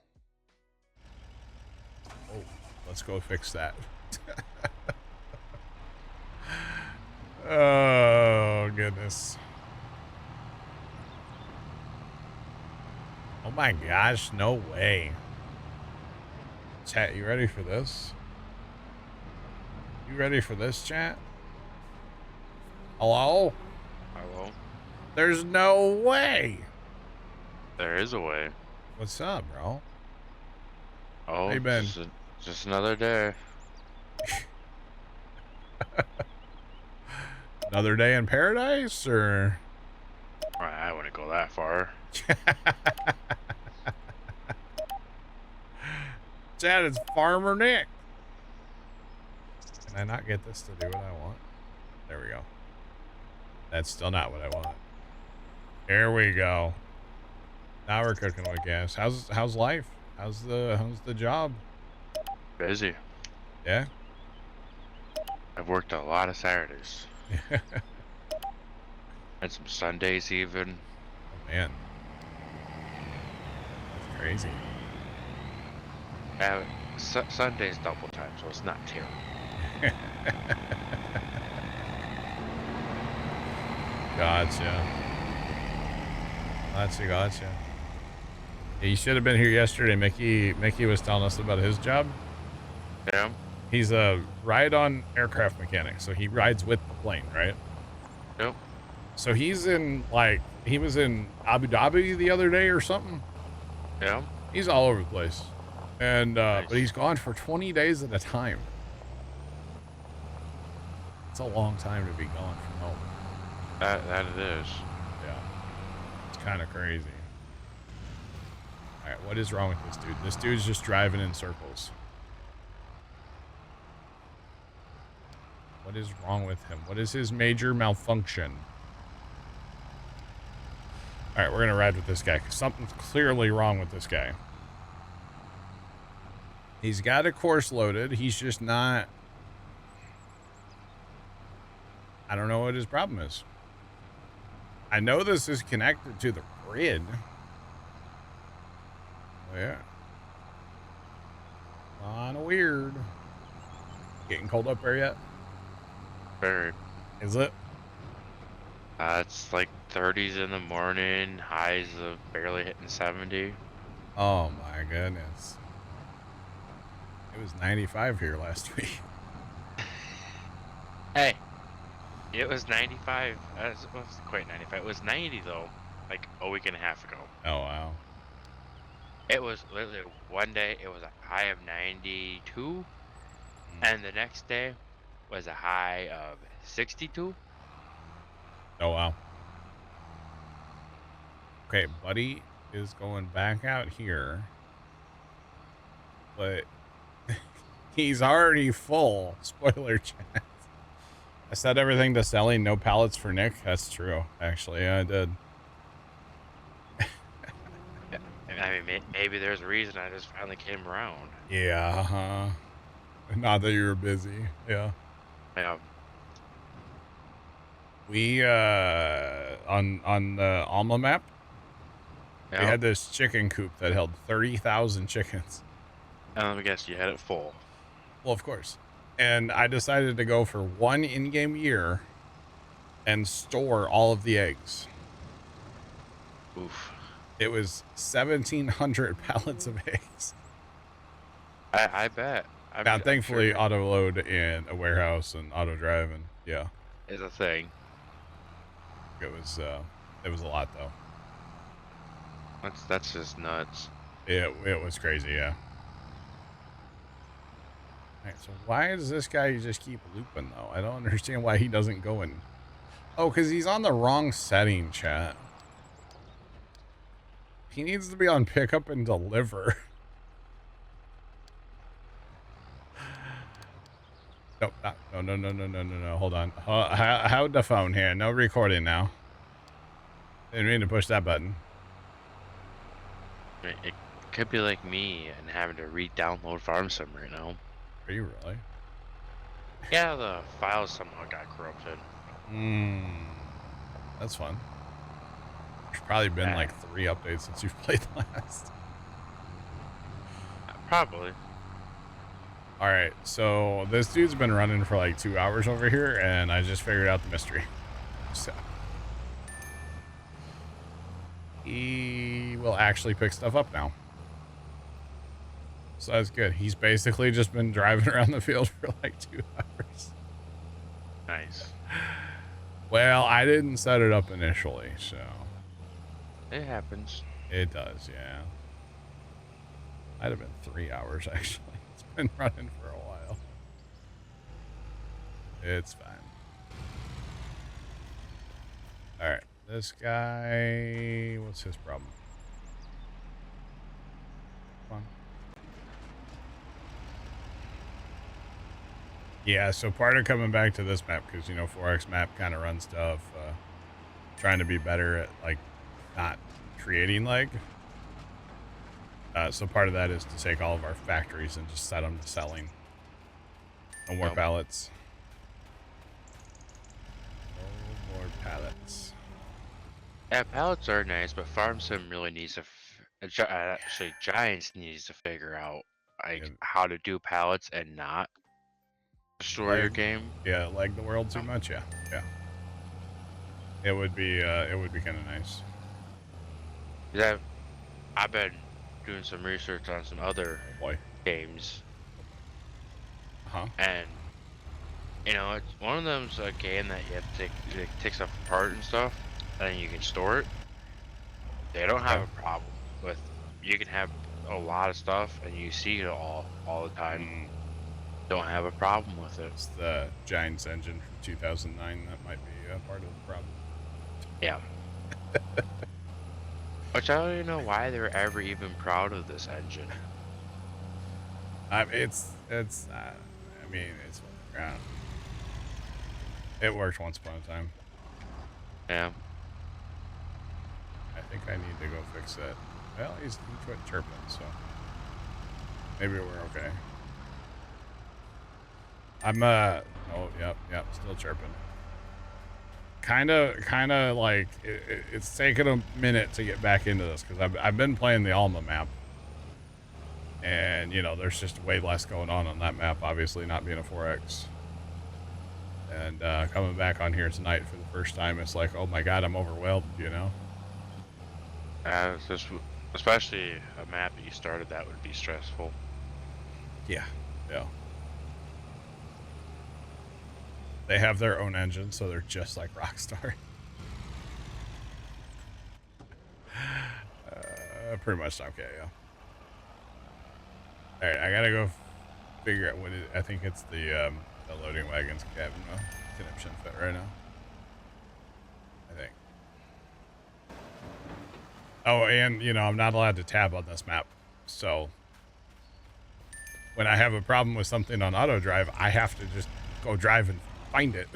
Oh, let's go fix that. Oh, goodness. Oh my gosh, no way. Chat, you ready for this? You ready for this, chat? Hello? Hello? There's no way. There is a way. What's up, bro? Oh, How you been? Just another day. Another day in paradise, or? I wouldn't go that far. Chat, it's Farmer Nick. Can I not get this to do what I want? There we go. That's still not what I want. There we go. Now we're cooking with gas. How's life? How's the job? Busy. Yeah. I've worked a lot of Saturdays. And some Sundays even. Oh man. That's crazy. Sunday's double time, so it's not terrible. Gotcha. Gotcha. Yeah, you should have been here yesterday. Mickey was telling us about his job. Yeah. He's a ride-on aircraft mechanic, so he rides with the plane, right? Yep. So he's in, like, he was in Abu Dhabi the other day or something. Yeah. He's all over the place. And, Nice. but he's gone for 20 days at a time. It's a long time to be gone from home. That it is. Yeah. It's kind of crazy. All right, what is wrong with this dude? This dude's just driving in circles. What is wrong with him? What is his major malfunction? All right, we're going to ride with this guy because something's clearly wrong with this guy. He's got a course loaded. He's just not... I don't know what his problem is. I know this is connected to the grid. Oh, yeah. Kinda weird. Getting cold up there yet? Very. Is it? It's like 30s in the morning, highs of barely hitting 70. Oh my goodness. It was 95 here last week. Hey, it was 95. It wasn't quite 95. It was 90 though, like a week and a half ago. Oh wow. It was literally one day it was a high of 92, and the next day was a high of 62. Oh wow. Okay, buddy is going back out here, but he's already full. Spoiler chat. I said everything to Sally, no pallets for Nick. That's true, actually. Yeah, I did. I mean, maybe there's a reason I just finally came around. Yeah, not that you were busy. Yeah. Yeah. We on the Alma map, we had this chicken coop that held 30,000 chickens. And let me guess, you had it full. Well, of course. And I decided to go for one in-game year and store all of the eggs. Oof. It was 1,700 pallets of eggs. I bet. Now, thankfully, sure auto load in a warehouse and auto drive, and yeah, is a thing. it was a lot though. That's just nuts. It was crazy, yeah. All right, so why does this guy just keep looping though? I don't understand why he doesn't go and Oh, because he's on the wrong setting, chat. He needs to be on pickup and deliver. Nope. No. Hold on. Hold the phone here. No recording now. Didn't mean to push that button. It could be like me and having to re-download Farm Sim right now. Are you really? Yeah, the files somehow got corrupted. That's fun. There's probably been like 3 updates since you've played last. Probably. Alright, so this dude's been running for like 2 hours over here, and I just figured out the mystery. So he will actually pick stuff up now. So that's good. He's basically just been driving around the field for like 2 hours. Nice. Well, I didn't set it up initially, so. It happens. It does, yeah. Might have been 3 hours, actually. It's been running for a while. It's fine. Alright, this guy, what's his problem? Come on. Yeah, so part of coming back to this map, because, you know, 4X map kind of runs stuff, trying to be better at, like, not creating lag. So part of that is to take all of our factories and just set them to selling. No more pallets. No more pallets. Yeah, pallets are nice, but Farm Sim really needs to, actually Giants needs to figure out like how to do pallets and not destroy your game. Yeah, lag the world too much. Yeah. It would be kind of nice. Yeah, I've been doing some research on some other games. And you know, it's one of them's a game that you have to take stuff apart and stuff, and then you can store it. They don't have a problem with, you can have a lot of stuff and you see it all the time. Don't have a problem with it. It's the Giants engine from 2009 that might be part of the problem. Yeah. Which I don't even know why they're ever even proud of this engine. It worked once upon a time. Yeah. I think I need to go fix it. Well, he quit chirping, so maybe we're okay. Oh, yep, still chirping. Kind of like it's taken a minute to get back into this because I've been playing the Alma map, and you know there's just way less going on that map. Obviously, not being a 4X, and coming back on here tonight for the first time, it's like, oh my god, I'm overwhelmed. You know. It's just, especially a map that you started, that would be stressful. Yeah. They have their own engine, so they're just like Rockstar. Pretty much okay, yeah. Alright, I gotta go figure out what it is. I think it's the loading wagon's cabin conniption fit right now. I think. Oh, and, you know, I'm not allowed to tab on this map, so when I have a problem with something on auto drive, I have to just go drive and find it.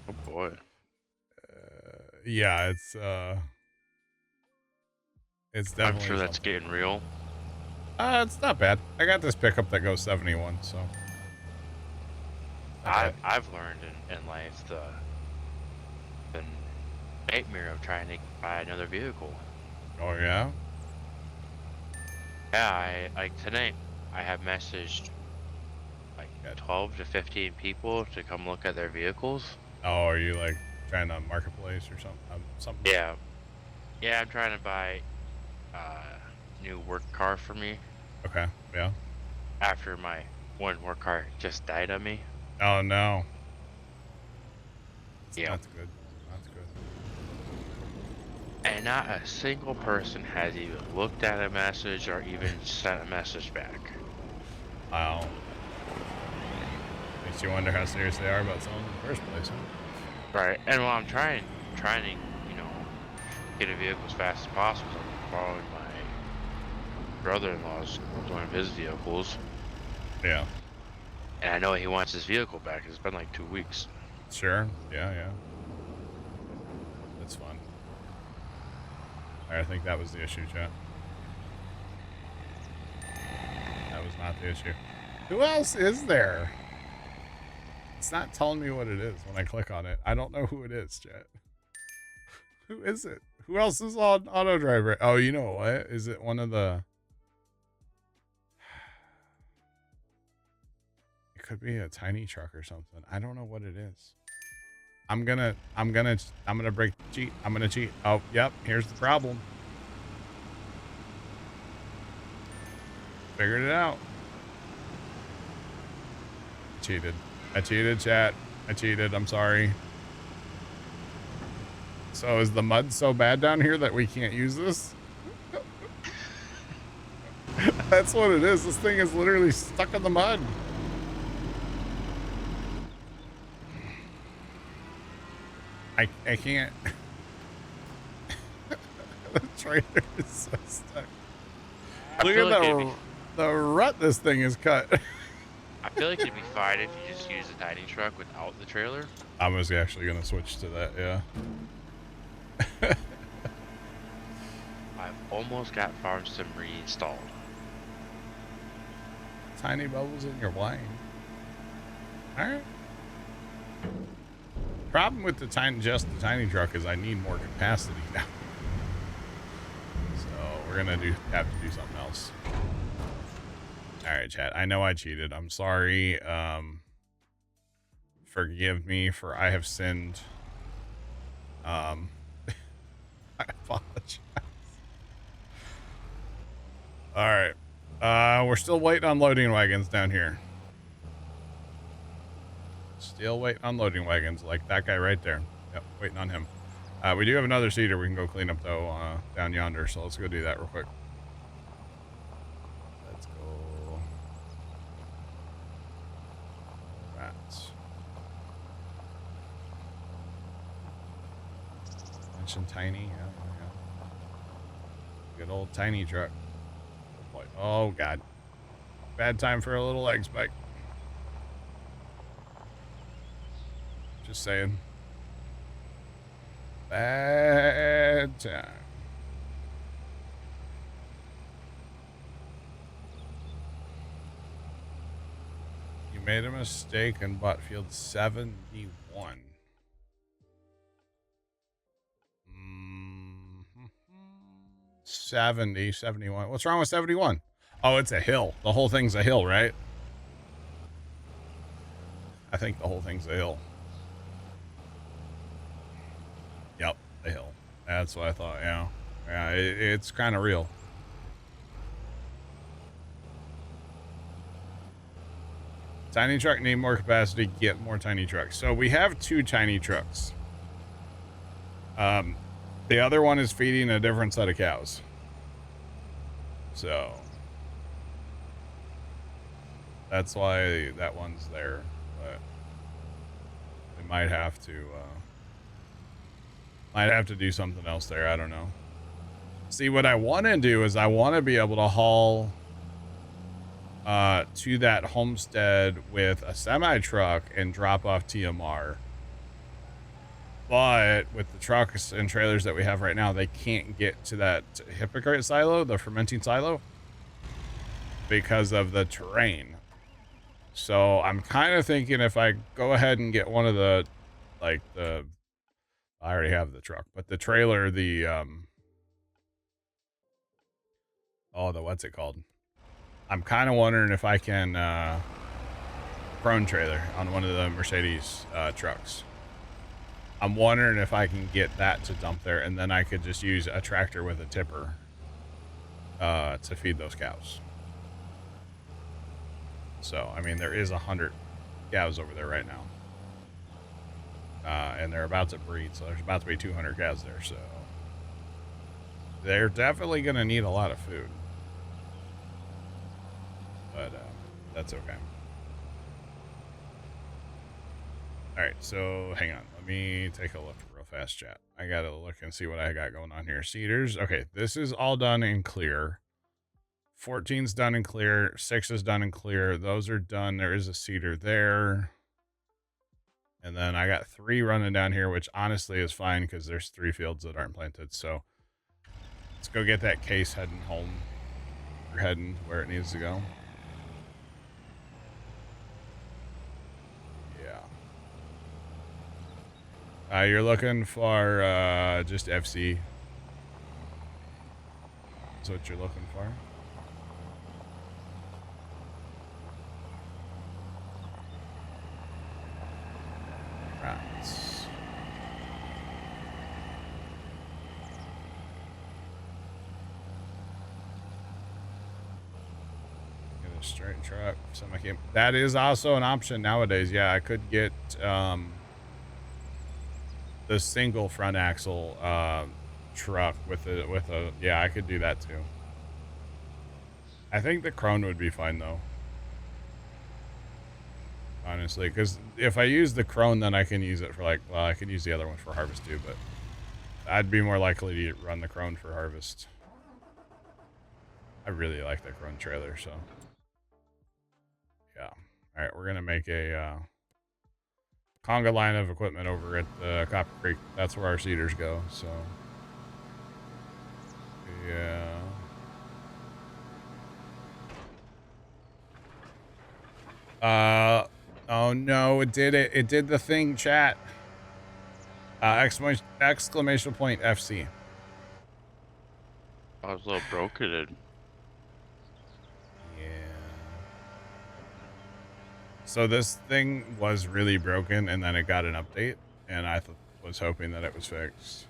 Oh boy. Yeah, it's definitely. I'm sure that's getting real. It's not bad. I got this pickup that goes 71, so. I've learned in life the nightmare of trying to buy another vehicle. Oh yeah. Yeah, like tonight I have messaged 12 to 15 people to come look at their vehicles. Oh, are you like trying to marketplace or something? Yeah, I'm trying to buy a new work car for me. Okay, yeah. After my one work car just died on me. Oh no. Yeah. That's good. And not a single person has even looked at a message or even sent a message back. Wow. Makes you wonder how serious they are about selling in the first place, huh? Right. And while I'm trying to, you know, get a vehicle as fast as possible, I'm borrowing my brother-in-law's one of his vehicles, Yeah. and I know he wants his vehicle back. It's been like 2 weeks. Sure. Yeah, yeah. That's fun. I think that was the issue, chat. That was not the issue. Who else is there? It's not telling me what it is when I click on it. I don't know who it is, chat. Who is it? Who else is on auto driver? Oh, you know what? Is it one of the... It could be a tiny truck or something. I don't know what it is. I'm gonna break cheat. I'm gonna cheat. Oh, yep. Here's the problem. Figured it out. Cheated. I cheated, chat. I cheated. I'm sorry. So is the mud so bad down here that we can't use this? That's what it is. This thing is literally stuck in the mud. I can't. The trailer is so stuck. Look at the rut this thing is cut. I feel like it'd be fine if you just use a tiny truck without the trailer. I was actually gonna switch to that, yeah. I've almost got farm sim reinstalled. Tiny bubbles in your wine. Alright. Problem with the tiny truck is I need more capacity now. So we're gonna have to do something else. Alright, chat. I know I cheated. I'm sorry. Forgive me for I have sinned. I apologize. Alright. We're still waiting on loading wagons down here. Still waiting on loading wagons, like that guy right there. Yep, waiting on him. We do have another seeder we can go clean up, though, down yonder, so let's go do that real quick. Let's go. Rats. Mention tiny. Yeah. Good old tiny truck. Oh, boy. Oh, God. Bad time for a little leg spike. Just saying. Bad time. You made a mistake and bought field 71. 70, 71. What's wrong with 71? Oh, it's a hill. The whole thing's a hill, right? I think the whole thing's a hill. Yep, a hill. That's what I thought, yeah. Yeah, it's kind of real. Tiny truck need more capacity, get more tiny trucks. So we have 2 tiny trucks. The other one is feeding a different set of cows. So that's why that one's there. But we might have to do something else there. I don't know. See, what I want to do is I want to be able to haul to that homestead with a semi truck and drop off TMR. But with the trucks and trailers that we have right now, they can't get to that hypocrite silo, the fermenting silo, because of the terrain. So I'm kind of thinking if I go ahead and get one of the, I already have the truck, but the trailer, what's it called? I'm kind of wondering if I can, prone trailer on one of the Mercedes trucks. I'm wondering if I can get that to dump there, and then I could just use a tractor with a tipper to feed those cows. So, I mean, there is 100 cows over there right now. And they're about to breed, so there's about to be 200 cows there, so they're definitely going to need a lot of food. But that's okay. All right, so hang on. Let me take a look real fast, chat. I gotta look and see what I got going on here. Cedars. Okay, this is all done in clear. 14's done in clear. 6 is done in clear. Those are done. There is a cedar there. And then I got 3 running down here, which honestly is fine because there's 3 fields that aren't planted. So let's go get that case heading home. Or heading where it needs to go. Yeah. You're looking for just FC. That's what you're looking for. Rats. Get a straight truck. That is also an option nowadays. Yeah, I could get the single front axle truck with a yeah, I could do that too. I think the Krone would be fine though. Honestly, because if I use the Krone, then I can use it for well, I could use the other one for harvest too, but I'd be more likely to run the Krone for harvest. I really like the Krone trailer, so yeah. All right, we're gonna make a conga line of equipment over at Copper Creek. That's where our cedars go. So yeah. Oh no, it did it. It did the thing, chat. Exclamation point FC. I was a little broken. Yeah. So this thing was really broken, and then it got an update, and I was hoping that it was fixed.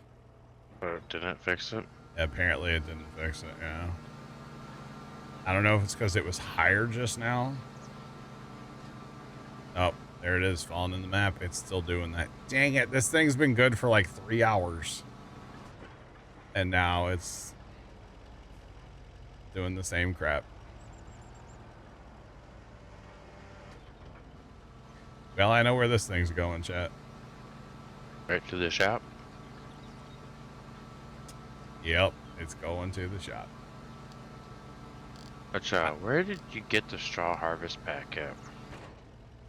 But it didn't fix it? Apparently it didn't fix it, yeah. I don't know if it's because it was higher just now. Oh, there it is, falling in the map. It's still doing that. Dang it, this thing's been good for like 3 hours. And now it's doing the same crap. Well, I know where this thing's going, chat. Right to the shop? Yep, it's going to the shop. But where did you get the straw harvest pack at?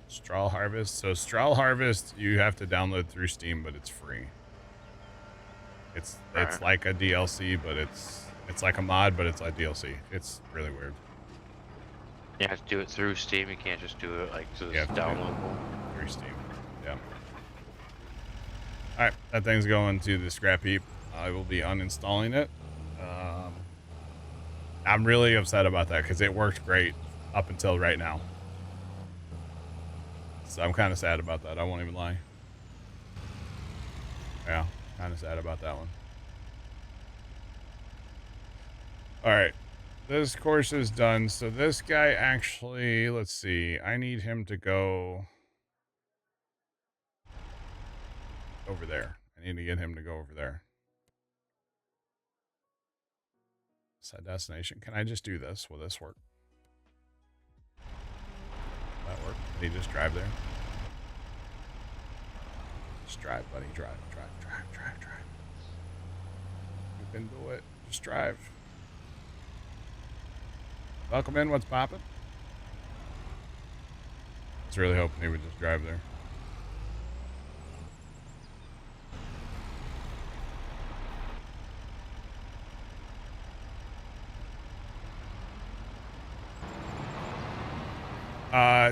Straw harvest. So straw harvest, you have to download through Steam, but it's free. It's like a DLC, but it's like a mod, but it's like DLC. It's really weird. You have to do it through Steam. You can't just do it like so it's downloadable through Steam. Yeah. All right, that thing's going to the scrap heap. I will be uninstalling it. I'm really upset about that because it worked great up until right now. So I'm kind of sad about that. I won't even lie. Yeah, kind of sad about that one. All right, this course is done. So this guy actually, let's see. I need him to go over there. I need to get him to go over there. Set destination. Can I just do this? Will this work? That work? Can he just drive there? Just drive, buddy. Drive. You can do it. Just drive. Welcome in. What's poppin'? I was really hoping he would just drive there.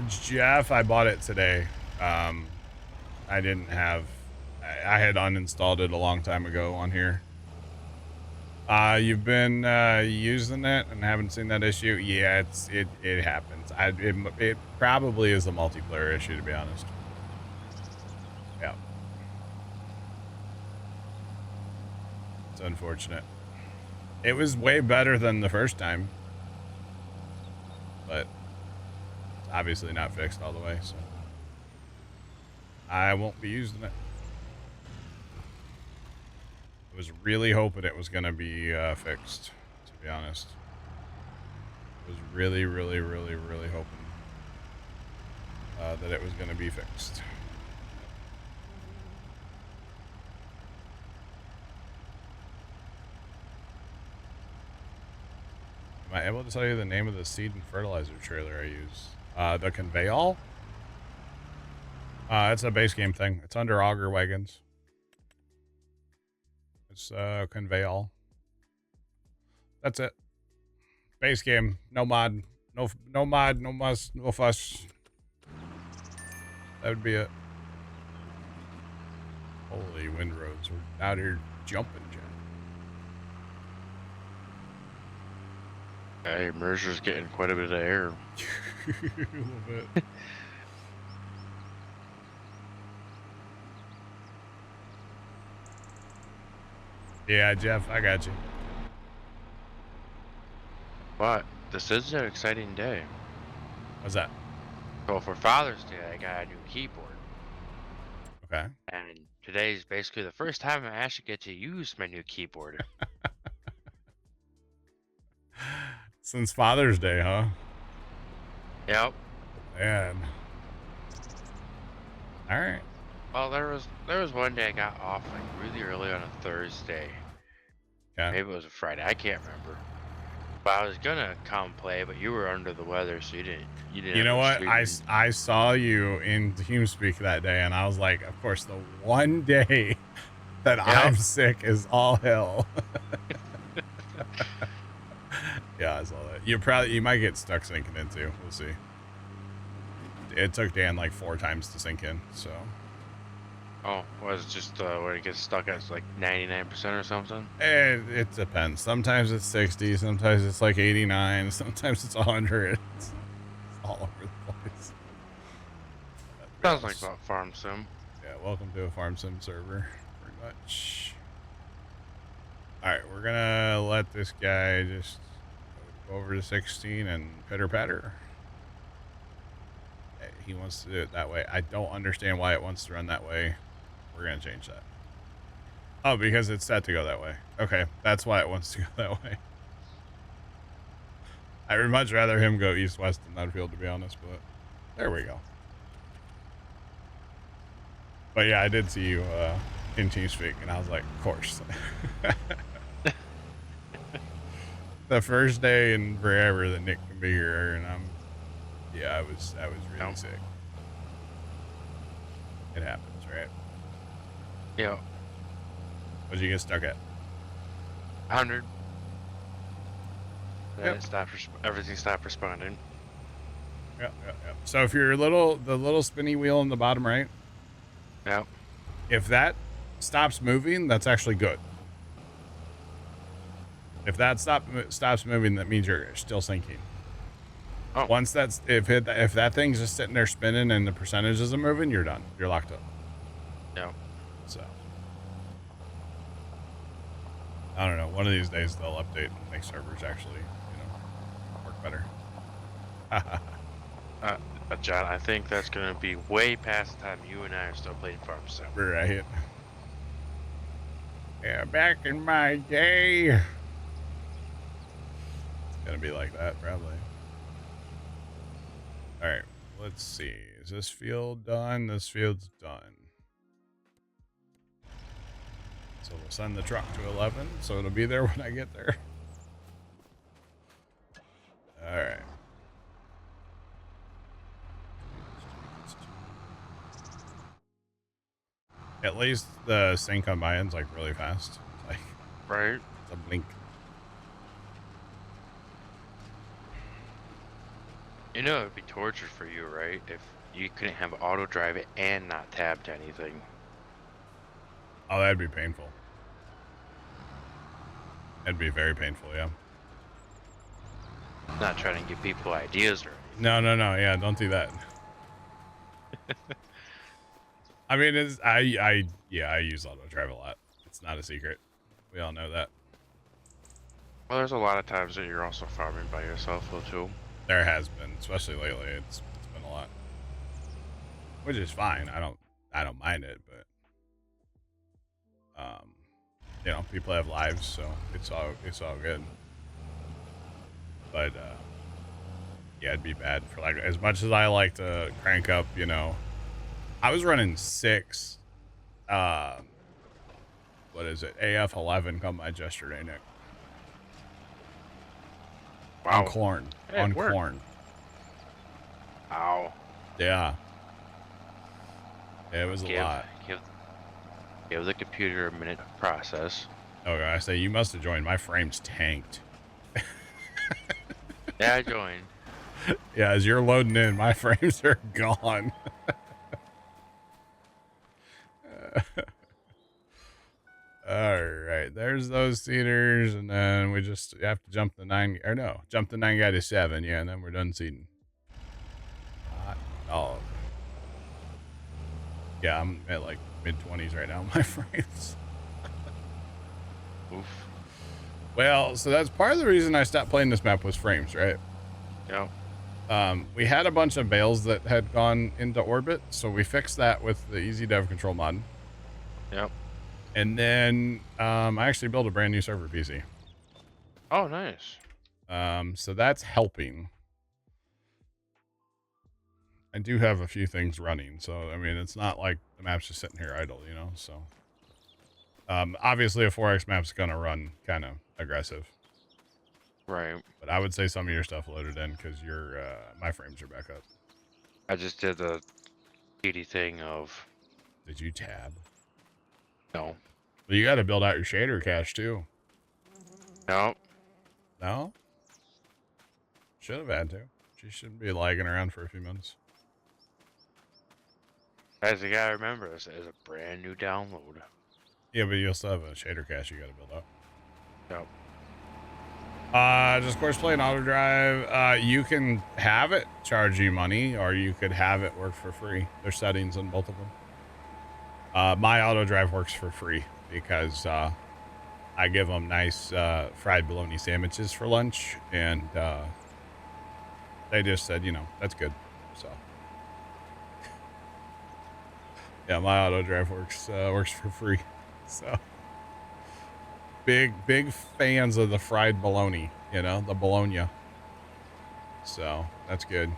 Jeff, I bought it today. I didn't have, I had uninstalled it a long time ago on here. You've been using it and haven't seen that issue? Yeah, it happens. It probably is a multiplayer issue, to be honest. Yeah. It's unfortunate. It was way better than the first time, but obviously not fixed all the way, so I won't be using it. I was really hoping it was going to be fixed, to be honest. I was really hoping that it was going to be fixed. Am I able to tell you the name of the seed and fertilizer trailer I use? The conveyal? It's a base game thing. It's under auger wagons. It's conveyal. That's it. Base game. No mod. No mod. No muss. No fuss. That would be it. Holy windrows. We're out here jumping, Jen. Hey, Mercer's getting quite a bit of air. A little bit. Yeah, Jeff, I got you. But this is an exciting day. What's that? So for Father's Day, I got a new keyboard. Okay. And today is basically the first time I actually get to use my new keyboard. Since Father's Day, huh? Yep. Man. All right. Well, there was one day I got off like really early on a Thursday. Okay. Maybe it was a Friday. I can't remember. But I was gonna come play, but you were under the weather, so you didn't. You know what? I saw you in TeamSpeak that day, and I was like, of course, the one day that I'm sick is all hell. Yeah, I saw that. You might get stuck sinking in too. We'll see. It took Dan like 4 times to sink in, so. Oh, was it just where it gets stuck at like 99% or something? It depends. Sometimes it's 60, sometimes it's like 89, sometimes it's 100. It's all over the place. Sounds like about Farm Sim. Yeah, welcome to a Farm Sim server, pretty much. Alright, we're gonna let this guy just go over to 16 and pitter patter. He wants to do it that way. I don't understand why it wants to run that way. We're going to change that. Oh, because it's set to go that way. Okay, that's why it wants to go that way. I would much rather him go east-west than that field, to be honest, but there we go. But yeah, I did see you in TeamSpeak, and I was like, of course. The first day in forever that Nick can be here, and I was really sick. It happens, right? Yeah. What'd you get stuck at? 100. Then Yep. it stopped. Everything stopped responding. Yeah. So if you're the little spinny wheel in the bottom right, Yep. if that stops moving, that's actually good. If that stops moving, that means you're still sinking. Oh. Once if that thing's just sitting there spinning and the percentage isn't moving, you're done. You're locked up. Yeah. So I don't know. One of these days they'll update and make servers actually, work better. John, I think that's gonna be way past the time you and I are still playing Farm Sim. Right. Yeah, back in my day. It's gonna be like that probably. All right, let's see. Is this field done? This field's done. So we'll send the truck to 11, so it'll be there when I get there. All right. At least the sync on my end's like really fast. Like, Right. it's a blink. You know, it'd be torture for you, right? If you couldn't have auto drive it and not tab to anything. Oh, that'd be painful. That'd be very painful, yeah. Not trying to give people ideas or anything. No. Yeah, don't do that. I mean, I use auto drive a lot. It's not a secret. We all know that. Well, there's a lot of times that you're also farming by yourself, though, too. There has been, especially lately. It's been a lot, which is fine. I don't mind it, but people have lives, so it's all good. But yeah, it'd be bad for like as much as I like to crank up. I was running 6. What is it? AF11 come by yesterday, Nick. On Wow. corn. Hey, On it worked. corn. Ow. Yeah. It was a lot. Give the computer a minute to process. Okay, I say you must have joined. My frame's tanked. Yeah, I joined. Yeah, as you're loading in, my frames are gone. All right, there's those seeders, and then we just have to jump the 9, or no, jump the 9 guy to 7, yeah, and then we're done seeding. Hot dog. Yeah, I'm at like mid-20s right now, my frames. Oof. Well, so that's part of the reason I stopped playing this map was frames, right? Yep. We had a bunch of bales that had gone into orbit, so we fixed that with the easy dev control mod. Yep. And then I actually built a brand new server PC. Oh, nice. So that's helping. I do have a few things running, so I mean it's not like the map's just sitting here idle, you know. So obviously a 4x map's gonna run kind of aggressive. Right. But I would say some of your stuff loaded in because your my frames are back up. I just did the PD thing of Did you tab? no. Well, you got to build out your shader cache too. No. No? Should have had to. She shouldn't be lagging around for a few minutes. Guys, you gotta remember, this is a brand new download. Yeah, but you still have a shader cache you got to build up. Yep. Just of course playing auto drive. You can have it charge you money, or you could have it work for free. There's settings on both of them. My auto drive works for free because I give them nice fried bologna sandwiches for lunch, and they just said, you know, that's good. So yeah, my auto drive works for free. So big fans of the fried bologna, you know, the bologna. So that's good.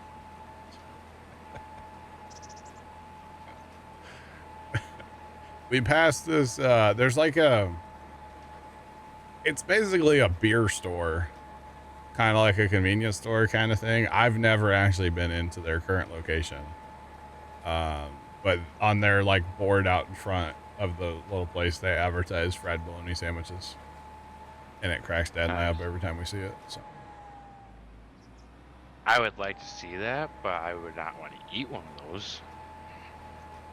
We passed this, there's like it's basically a beer store, kind of like a convenience store kind of thing. I've never actually been into their current location. But on their like board out in front of the little place, they advertise fried bologna sandwiches. And it cracks Dad and I up every time we see it. So I would like to see that, but I would not want to eat one of those.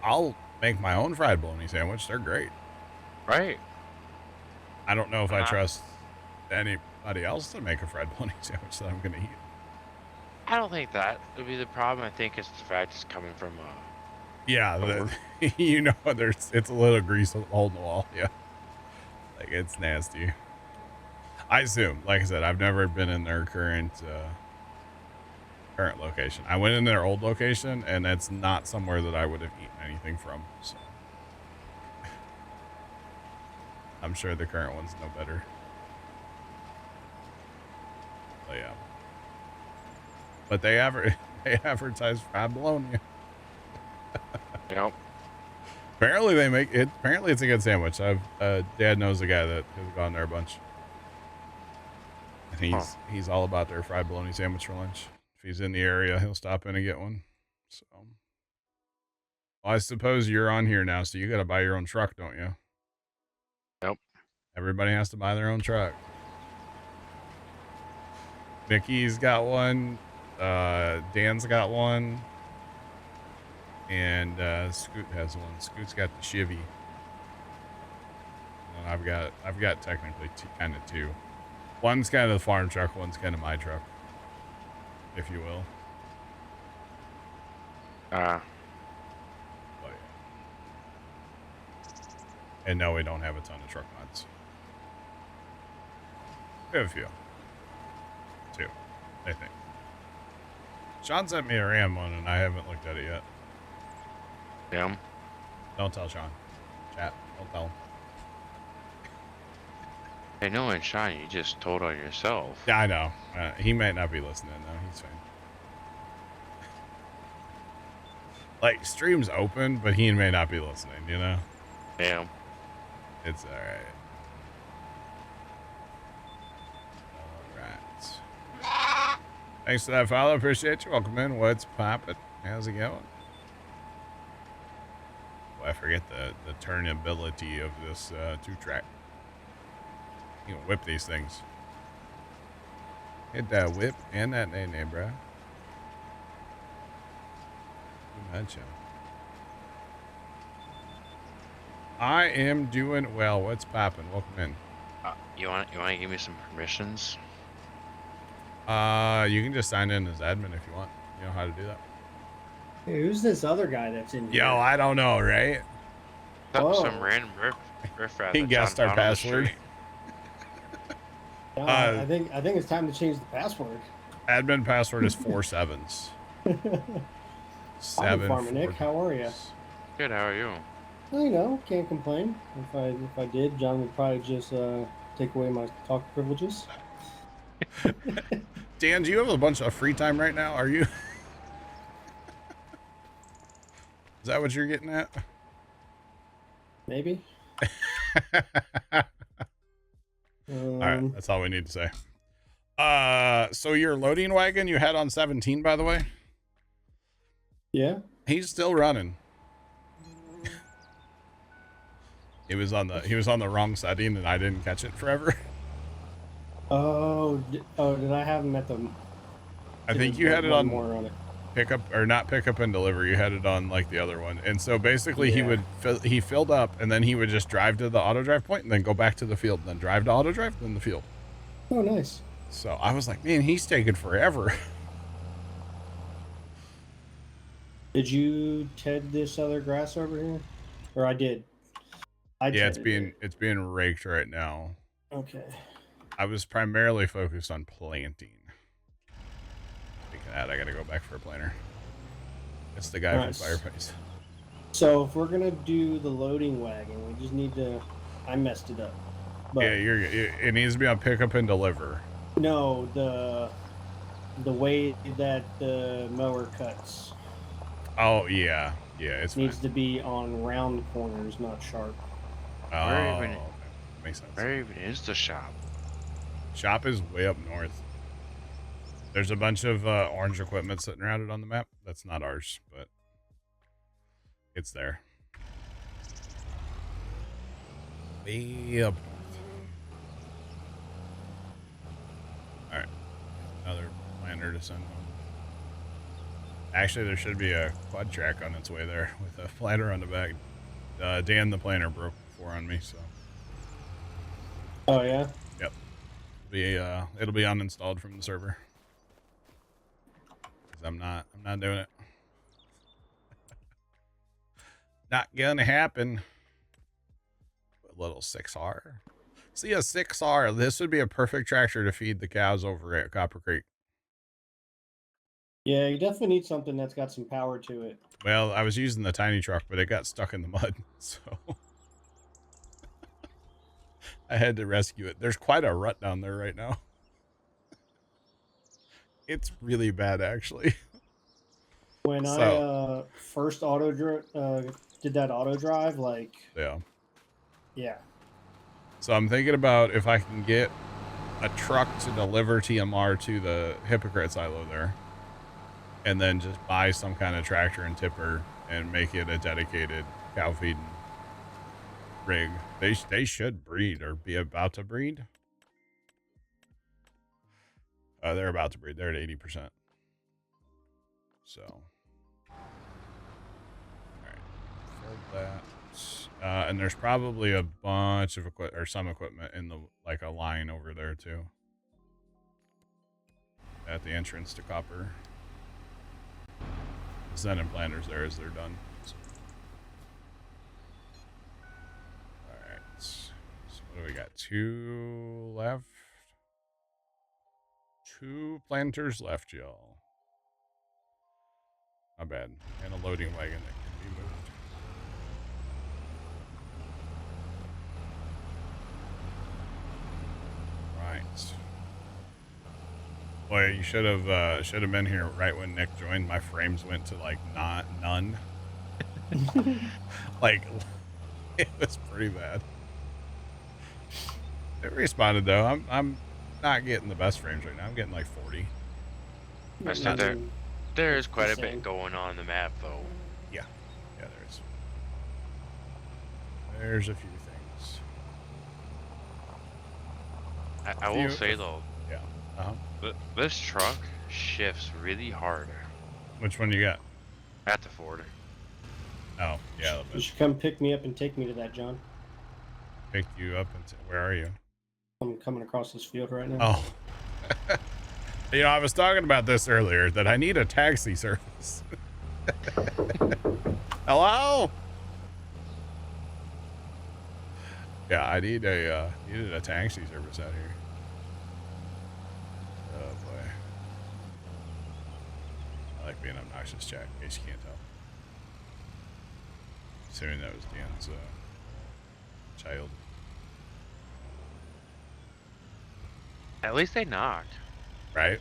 I'll make my own fried bologna sandwich. They're great. Right. I don't know if I trust anybody else to make a fried bologna sandwich that I'm going to eat. I don't think that would be the problem. I think it's the fact it's coming from yeah, you know, it's a little grease holding the wall. Yeah, like it's nasty. I assume, like I said, I've never been in their current location. I went in their old location, and it's not somewhere that I would have eaten anything from. So I'm sure the current one's no better. But yeah, but they advertise fried bologna. Yep. Apparently they make it. Apparently it's a good sandwich. Dad knows a guy that has gone there a bunch, and he's all about their fried bologna sandwich for lunch. If he's in the area, he'll stop in and get one. So, well, I suppose you're on here now, so you got to buy your own truck, don't you? Nope. Everybody has to buy their own truck. Mickey's got one. Dan's got one. And Scoot has one. Scoot's got the Chevy. And I've got technically kind of two. One's kind of the farm truck. One's kind of my truck, if you will. But yeah. And no, we don't have a ton of truck mods. We have a few. Two, I think. Sean sent me a RAM one, and I haven't looked at it yet. Yeah. Don't tell Sean. Chat. Don't tell him. I know, and Sean, you just told on yourself. Yeah, I know. He might not be listening, though. He's fine. Like, stream's open, but he may not be listening, you know? Yeah. It's alright. Alright. Thanks for that follow. Appreciate you. Welcome in. What's poppin'? How's it going? Oh, I forget the turnability of this 2-track. You can whip these things. Hit that whip and that nay-nay, bro. You mentioned. I am doing well. What's poppin'? Welcome in. You want to give me some permissions? You can just sign in as admin if you want. You know how to do that. Hey, who's this other guy that's in here? Yo, I don't know, right? Some random riffraff. He guessed our password. I think it's time to change the password. Admin password is 4 7s. Hi, Farmer Nick. How are you? Good. How are you? Can't complain. If I did, John would probably just take away my talk privileges. Dan, do you have a bunch of free time right now? Are you? Is that what you're getting at? Maybe. All right, that's all we need to say. So your loading wagon you had on 17, by the way? Yeah. He's still running. He was on the wrong setting and I didn't catch it forever. Did I have him at the? I think you had it on more on it. Pickup or not pickup and deliver. You had it on like the other one, and so basically he filled up and then he would just drive to the auto drive point and then go back to the field and then drive to auto drive then the field. Oh, nice. So I was like, man, he's taking forever. Did you ted this other grass over here, or I did? Yeah, it's being raked right now. Okay. I was primarily focused on planting. Speaking of that, I gotta go back for a planter. It's the guy from Fireplace. So if we're gonna do the loading wagon, we just need to. I messed it up. But yeah, it needs to be on pickup and deliver. No, the way that the mower cuts. Oh yeah, it needs to be on round corners, not sharp. Oh, makes sense. Where even is the shop? Shop is way up north. There's a bunch of orange equipment sitting around it on the map. That's not ours, but it's there. Way up north. All right, another planter to send home. Actually, there should be a quad track on its way there with a planter on the back. Dan, the planter, broke before on me, so. Oh yeah. Yep. It'll be uninstalled from the server. Cause I'm not doing it. Not gonna happen. A little 6R. See, a 6R. This would be a perfect tractor to feed the cows over at Copper Creek. Yeah, you definitely need something that's got some power to it. Well, I was using the tiny truck, but it got stuck in the mud, so I had to rescue it. There's quite a rut down there right now. It's really bad, actually. When I first did that auto drive, like yeah. So I'm thinking about if I can get a truck to deliver TMR to the hypocrite silo there, and then just buy some kind of tractor and tipper and make it a dedicated cow feeding rig. They should breed or be about to breed. They're about to breed. They're at 80%. So, all right, filled that. And there's probably a bunch of some equipment in the a line over there too. At the entrance to Copper. Sending planters there as they're done. So. All right. So what do we got? 2 left. 2 planters left, y'all. Not bad. And a loading wagon that can be moved. Right. Boy, you should have been here right when Nick joined. My frames went to none. It was pretty bad. It responded though. I'm not getting the best frames right now. I'm getting 40. I said there. mean, There it's is quite the a bit same. going on the map, though. Yeah, there's a few things. I will say though, Yeah. Uh-huh. this truck shifts really hard Which one you got? at the Ford. Oh, yeah. You should come pick me up and take me to that, John. Pick you up and where are you? I'm coming across this field right now. Oh. You know, I was talking about this earlier, that I need a taxi service. Hello? Yeah, I needed a taxi service out here. Oh boy. I like being obnoxious, Jack, in case you can't tell. Assuming that was Dan's child. At least they knocked. Right?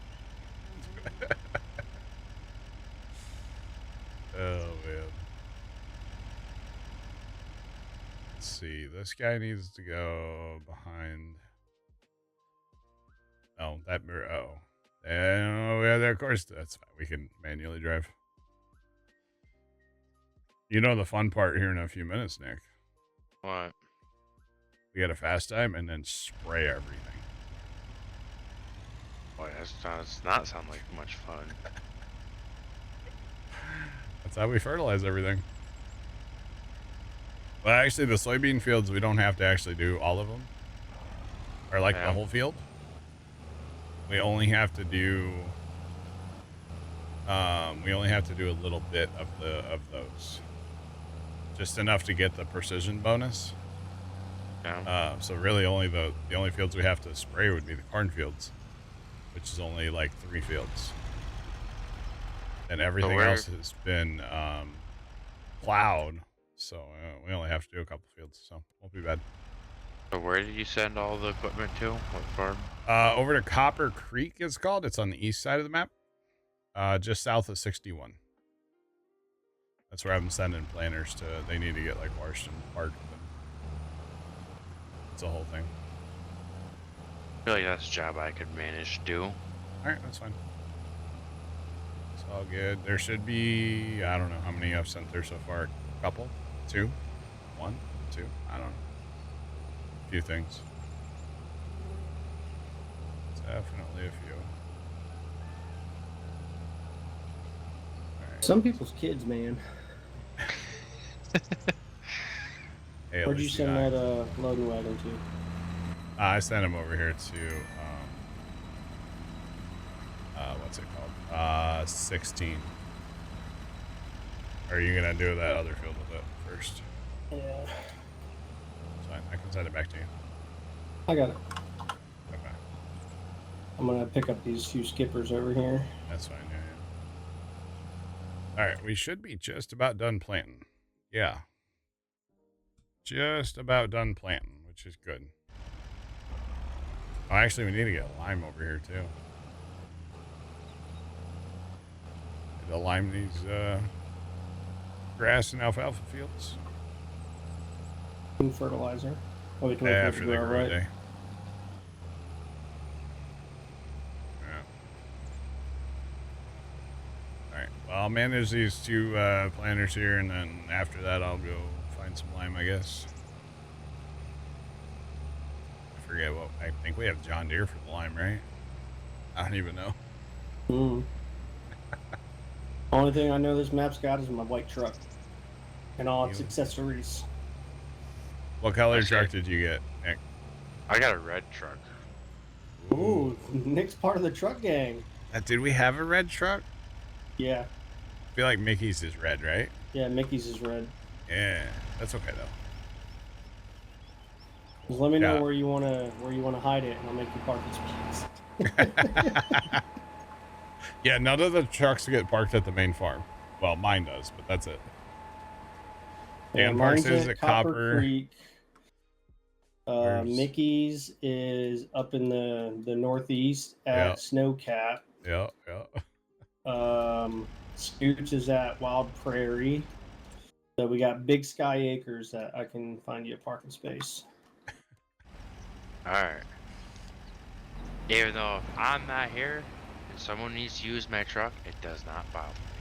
Oh man. Let's see. This guy needs to go behind. Oh, that mirror. Oh. And yeah, of course, that's fine. We can manually drive. You know the fun part here in a few minutes, Nick. What? We got a fast time and then spray everything. Boy, that does not sound like much fun. That's how we fertilize everything. Well, actually, the soybean fields, we don't have to actually do all of them. Or like the whole field. We only have to do a little bit of those. Just enough to get the precision bonus. Yeah. So really the only fields we have to spray would be the cornfields, which is only like 3 fields. And everything else has been plowed. So we only have to do a couple fields, so won't be bad. So where did you send all the equipment to? What farm? Over to Copper Creek, it's called. It's on the east side of the map, just south of 61. That's where I'm sending planters to. They need to get like washed and parked. It's a whole thing. I feel like that's a job I could manage to do. All right, that's fine. It's all good. There should be, I don't know how many I've sent there so far. A couple, 2, 1, 2. I don't know. A few things. Definitely a few. Right. Some people's kids, man. Hey, Where'd you send that loading wagon to? I sent him over here to what's it called? 16. Are you gonna do that other field with it first? Yeah. It's fine. I can send it back to you. I got it. Okay. I'm gonna pick up these few skippers over here. That's fine. Yeah. All right, we should be just about done planting. Yeah. Just about done planting, which is good. Oh, actually, we need to get lime over here too. The lime these grass and alfalfa fields. Food fertilizer. Oh, we can Yeah, wait after for the it to grow, grow right? day. Yeah. All right. Well, I'll manage these 2 planters here, and then after that, I'll go find some lime, I guess. I forget what. I think we have John Deere for the lime, right? I don't even know. Only thing I know this map's got is my white truck and all its accessories. What color truck did you get, Nick? I got a red truck. Ooh, Nick's part of the truck gang. Did we have a red truck? Yeah. I feel like Mickey's is red, right? Yeah, Mickey's is red. Yeah, that's okay though. Just let me know where you wanna hide it, and I'll make you park this piece. Yeah, none of the trucks get parked at the main farm. Well, mine does, but that's it. Dan parks is at Copper Creek. Mickey's is up in the northeast at Snowcat. Yeah. Scoots is at Wild Prairie. So we got Big Sky Acres that I can find you a parking space. Alright. Even though if I'm not here, someone needs to use my truck, it does not bother me.